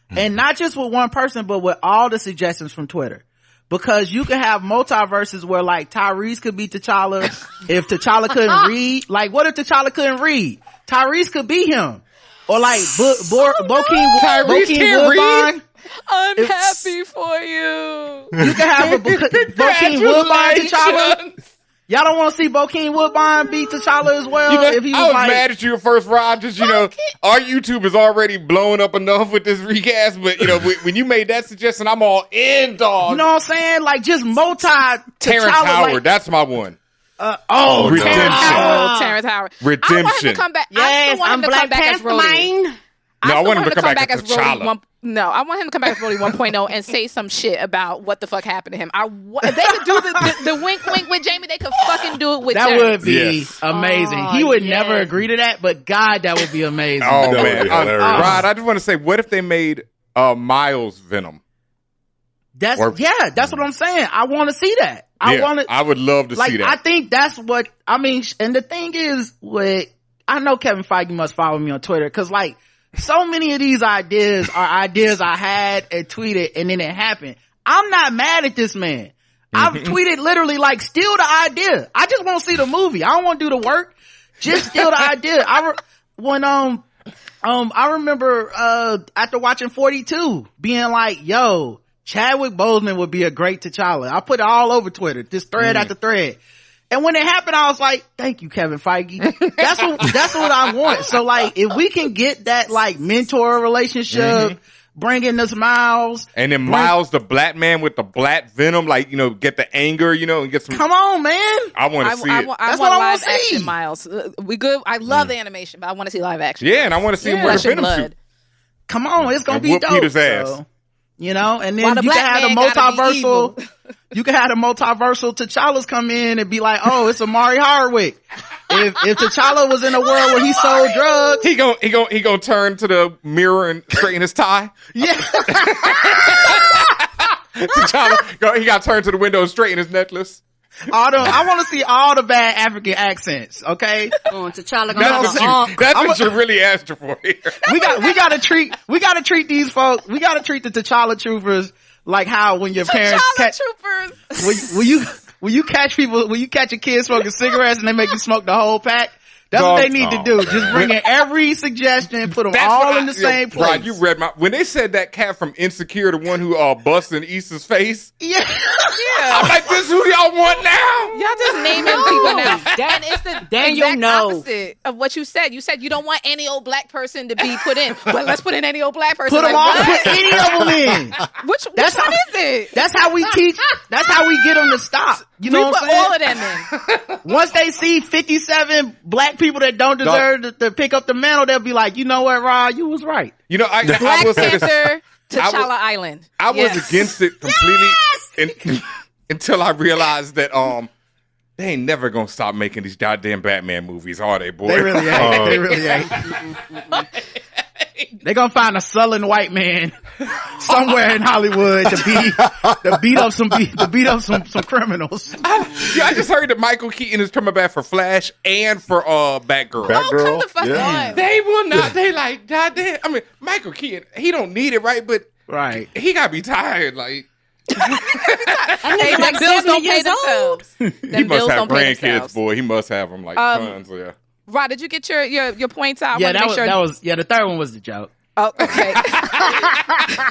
and not just with one person, but with all the suggestions from Twitter. Because you can have multiverses where like Tyrese could be T'Challa if T'Challa couldn't read. Like, what if T'Challa couldn't read? Tyrese could be him. Or like Bokeem Woodbine. I'm happy for you. You can have a Bokeem Woodbine T'Challa. Y'all don't want to see Bokeem Woodbine beat T'Challa as well? If he was I was mad at you at first, Rod. Just, our YouTube is already blowing up enough with this recast, but, when you made that suggestion, I'm all in, dog. You know what I'm saying? Like, just Terrence Howard, that's my one. Redemption. Terrence Howard. Redemption. I want him to come back. Yes, I'm Black Panther main. I want him to come back as T'Challa. I want him to come back as Rhodey 1.0 and say some shit about what the fuck happened to him. If they could do the wink wink with Jamie, they could fucking do it with that Terrence. Would be amazing. He would never agree to that, but God, that would be amazing. Oh, man. Rod, I just want to say, what if they made Miles Venom? That's what I'm saying. I want to see that. I would love to see that. I think that's what, and the thing is, I know Kevin Feige must follow me on Twitter, because like, so many of these ideas are ideas I had and tweeted and then it happened. I'm not mad at this man. I've tweeted literally like, steal the idea. I just want to see the movie. I don't want to do the work. Just steal the idea. I remember, after watching 42 being like, yo, Chadwick Boseman would be a great T'Challa. I put it all over Twitter, just thread after thread. And when it happened, I was like, thank you, Kevin Feige. That's what I want. So like, if we can get that like mentor relationship, bring in this Miles. And then Miles, the black man with the black Venom, like, get the anger, and get some. Come on, man. I want to see it. That's what I want to see. Action Miles. We good. I love the animation, but I want to see live action. Yeah, and I want to see him wear Venom suit. Come on, it's going to be dope. Peter's ass. So. And then you can have the multiversal. You can have the multiversal T'Challa's come in and be like, oh, it's Amari Hardwick. If T'Challa was in a world where he sold drugs, he gonna turn to the mirror and straighten his tie. Yeah. T'Challa, he got to turn to the window and straighten his necklace. I want to see all the bad African accents. Okay. T'Challa that's what you really asked for here. we gotta treat these folks. We gotta treat the T'Challa troopers like how when your parents troopers. Will you catch a kid smoking cigarettes and they make you smoke the whole pack? That's what they need to do. Just bring in every suggestion, put them all in the same place. Right, you read when they said that cat from Insecure, the one who busted Issa's face. Yeah. I'm like, this is who y'all want now? Y'all just naming people now. And it's the exact know. opposite of what you said. You said you don't want any old black person to be put in, but let's put in any old black person. Put them all. Put any of them in. Which one is it? That's how we teach. That's how we get them to stop. You know what I'm saying? All of them in. Once they see 57 black people that don't deserve to pick up the mantle, they'll be like, you know what, Rod, you was right. You know, Black Panther, T'Challa Island. I was against it completely until I realized that they ain't never gonna stop making these goddamn Batman movies, are they, boy? They really ain't. They really ain't. They're gonna find a sullen white man somewhere in Hollywood to beat up some criminals. I just heard that Michael Keaton is coming back for Flash and for Batgirl. Come the fuck on. They will not. They like, goddamn. I mean, Michael Keaton, he don't need it, right? But he gotta be tired, like. Hey, them bills don't pay themselves. He must have grandkids, boy. He must have them like tons. Yeah. Rod, did you get your points out? Yeah, the third one was the joke. Oh, okay.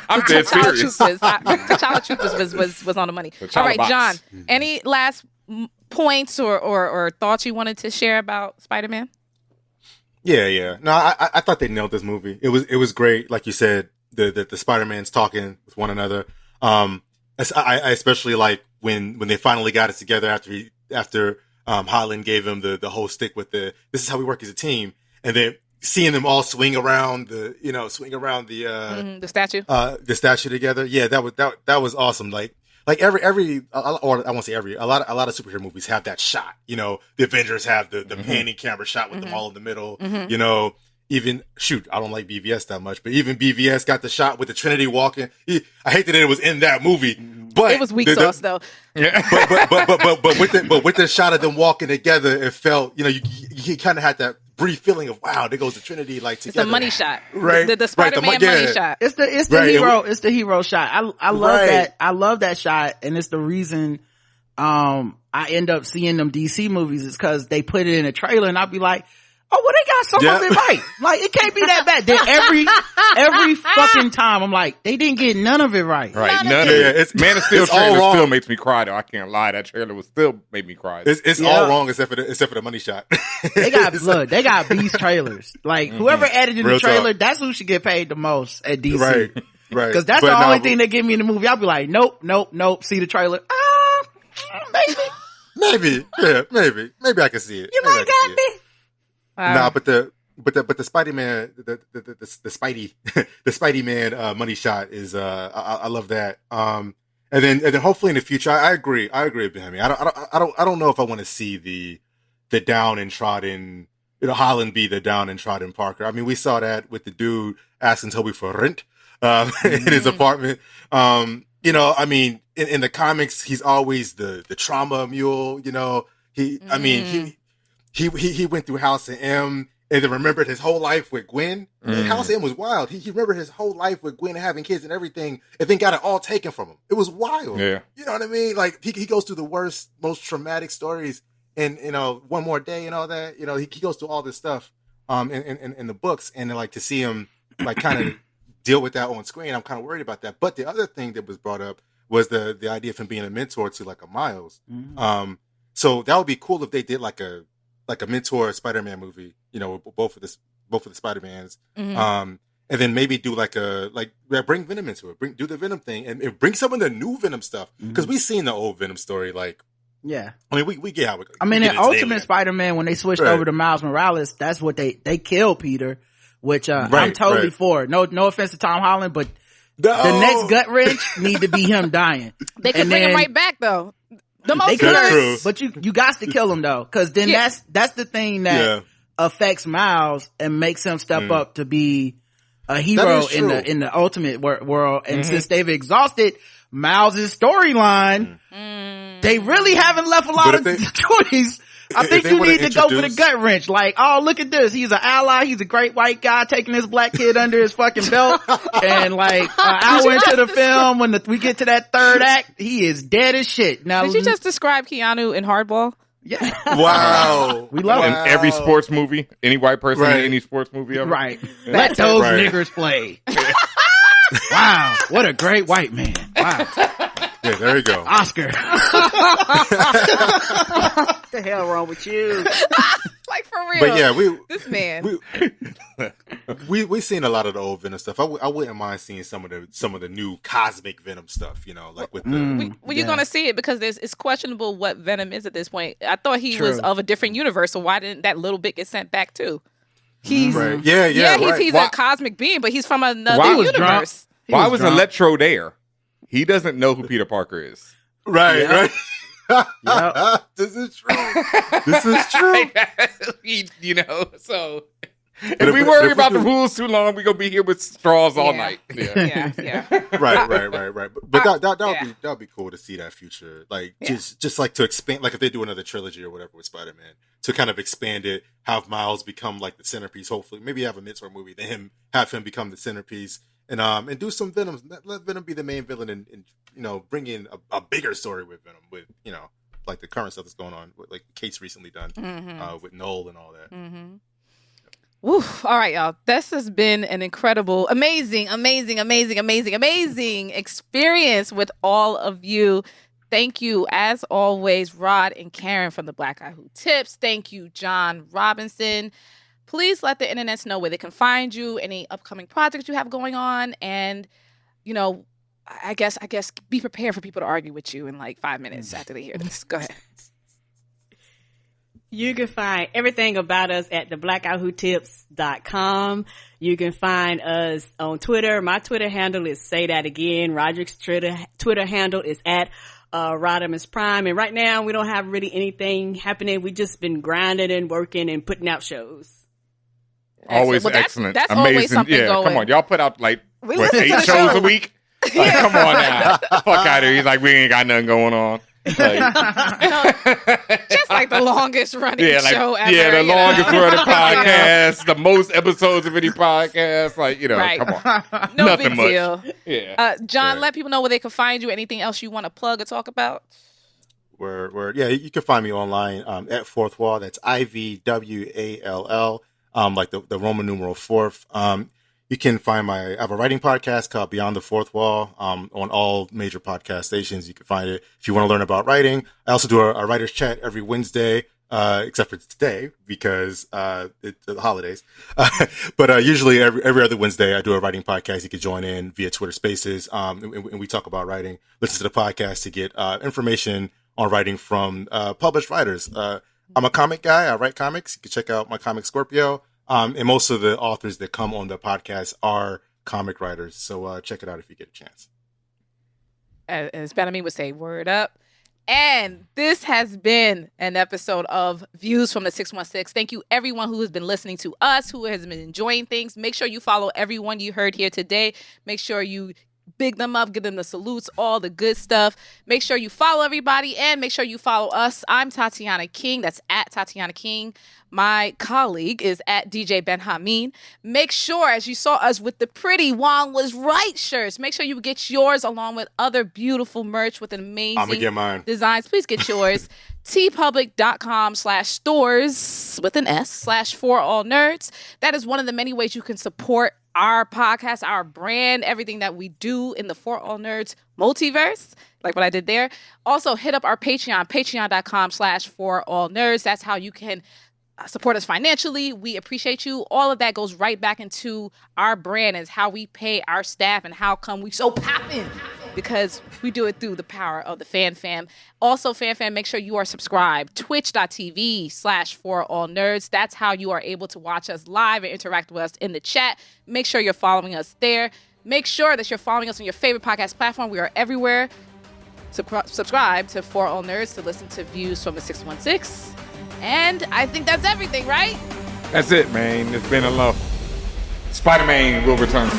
I'm dead serious. T'Challa Troopers was on the money. All right, John, any last points or thoughts you wanted to share about Spider-Man? Yeah. No, I thought they nailed this movie. It was great. Like you said, the Spider-Mans talking with one another. I especially like when they finally got it together after Holland gave him the whole stick with this is how we work as a team, and then seeing them all swing around the statue, the statue together. Yeah, that was awesome. Like every or I won't say every, a lot of superhero movies have that shot. You know, the Avengers have the panning camera shot with them all in the middle. You know, even I don't like BVS that much, but even BVS got the shot with the Trinity walking. I hate that it was in that movie, but it was weak sauce though. Yeah. but with the shot of them walking together, it felt, you know, you kind of had that brief feeling of, wow, there goes the Trinity like together. It's a money shot, right? The Spider-Man money shot. It's the hero shot. I love that. I love that shot, and it's the reason I end up seeing them DC movies is because they put it in a trailer, and I'll be like, oh, well, they got some of it right. Like, it can't be that bad. Then every fucking time, I'm like, they didn't get none of it right. Right, none of it. Man of Steel trailer still makes me cry, though. I can't lie. That trailer was still made me cry. It's all wrong except for the money shot. They got beast trailers. Like, whoever edited the trailer, that's who should get paid the most at DC. Right. Because that's the only thing they give me in the movie. I'll be like, nope. See the trailer. Maybe. Yeah, maybe. Maybe I can see it. You might got me. Nah, but the Spider-Man, the Spidey, the Spidey-Man, money shot is, I love that. And then hopefully in the future, I agree with Benjamin. I don't know if I want to see the down and trodden, you know, Holland be the down and trodden Parker. I mean, we saw that with the dude asking Toby for rent, in his apartment. You know, I mean, in the comics, he's always the trauma mule, you know, He went through House of M and then remembered his whole life with Gwen. And House of M was wild. He remembered his whole life with Gwen having kids and everything, and then got it all taken from him. It was wild. Yeah. You know what I mean? Like, he goes through the worst, most traumatic stories in, you know, One More Day and all that. You know, he goes through all this stuff in the books, and like to see him like kind of deal with that on screen, I'm kind of worried about that. But the other thing that was brought up was the idea of him being a mentor to like a Miles. So that would be cool if they did like a mentor Spider-Man movie, you know, both of the Spider-Mans. And then maybe do bring Venom into it, do the Venom thing, and bring some of the new Venom stuff. Because we've seen the old Venom story, like, yeah. I mean, we get how it goes. I mean, in Ultimate Spider-Man, when they switched over to Miles Morales, that's what they killed Peter, which I'm totally for. No offense to Tom Holland, but the next gut wrench need to be him dying. They could bring him right back though. They could, but you got to kill him though, because then that's the thing that affects Miles and makes him step up to be a hero in the Ultimate world. And since they've exhausted Miles' storyline, They really haven't left a lot of choice. I think you need to go for the gut wrench. Like, oh, look at this. He's an ally. He's a great white guy taking this black kid under his fucking belt. And like, an hour into the film, when we get to that third act, he is dead as shit. Now, did you just describe Keanu in Hardball? Yeah. Wow. We love in every sports movie, any white person in any sports movie ever. Right. Let those niggers play. Wow. What a great white man. Wow. Yeah, there you go. Oscar. What the hell wrong with you? Like, for real. But yeah, this man. We've seen a lot of the old Venom stuff. I wouldn't mind seeing some of the new cosmic Venom stuff, you know, like with the When you're going to see it, because it's questionable what Venom is at this point. I thought he was of a different universe, so why didn't that little bit get sent back too? He's right. He's a cosmic being, but he's from another universe. Why was Electro there? He doesn't know who Peter Parker is. Right. This is true. You know, so if we worry about the rules too long, we're gonna be here with straws all night. Yeah. Right. But that would be cool to see that future, like just like to expand, like if they do another trilogy or whatever with Spider-Man, to kind of expand it, have Miles become like the centerpiece. Hopefully, maybe have a mentor movie, then have him become the centerpiece, and do some Venom. Let Venom be the main villain, and you know, bring in a bigger story with Venom, with, you know, like the current stuff that's going on, with like Kate's recently done with Noel and all that. Woo. All right, y'all. This has been an incredible, amazing experience with all of you. Thank you, as always, Rod and Karen from the Black Guy Who Tips. Thank you, John Robinson. Please let the internets know where they can find you, any upcoming projects you have going on, and, you know, I guess be prepared for people to argue with you in like 5 minutes after they hear this. Go ahead. You can find everything about us at theblackguywhotips.com. You can find us on Twitter. My Twitter handle is Say That Again. Roderick's Twitter handle is at Rodimus Prime. And right now we don't have really anything happening. We just been grinding and working and putting out shows. Always excellent. That's amazing. Always something going. Come on. Y'all put out like 8 shows a week? Like, come on now. Fuck out of here. He's like, we ain't got nothing going on. Like, just like the longest running show ever. Yeah, the longest running podcast, the most episodes of any podcast. Like, you know, come on. No Nothing big much. deal. Yeah. John, let people know where they can find you. Anything else you want to plug or talk about? Word. Yeah, you can find me online at Fourth Wall. That's IVWALL, like the Roman numeral 4th. You can find I have a writing podcast called Beyond the Fourth Wall on all major podcast stations. You can find it if you want to learn about writing. I also do a writer's chat every Wednesday, except for today because it's the holidays. But usually every other Wednesday, I do a writing podcast. You can join in via Twitter Spaces, and we talk about writing. Listen to the podcast to get information on writing from published writers. I'm a comic guy. I write comics. You can check out my comic Scorpio. And most of the authors that come on the podcast are comic writers. So check it out if you get a chance. As Benjamin would say, word up. And this has been an episode of Views from the 616. Thank you, everyone who has been listening to us, who has been enjoying things. Make sure you follow everyone you heard here today. Make sure you big them up, give them the salutes, all the good stuff. Make sure you follow everybody and make sure you follow us. I'm Tatiana King. That's at Tatiana King. My colleague is at DJ Benjamin. Make sure, as you saw us with the pretty Juan Was Right shirts, make sure you get yours along with other beautiful merch with amazing I'm gonna get mine. Designs. Please get yours. tpublic.com/stores with an S/forallnerds. That is one of the many ways you can support our podcast, our brand, everything that we do in the For All Nerds multiverse, like what I did there. Also, hit up our Patreon, patreon.com/forallnerds. That's how you can support us financially. We appreciate you. All of that goes right back into our brand and how we pay our staff and how come we so poppin', because we do it through the power of the FanFam. Also, FanFam, make sure you are subscribed. Twitch.tv/forallnerds. That's how you are able to watch us live and interact with us in the chat. Make sure you're following us there. Make sure that you're following us on your favorite podcast platform. We are everywhere. Subscribe to For All Nerds to listen to Views from the 616. And I think that's everything, right? That's it, man. It's been a love. Spider-Man will return.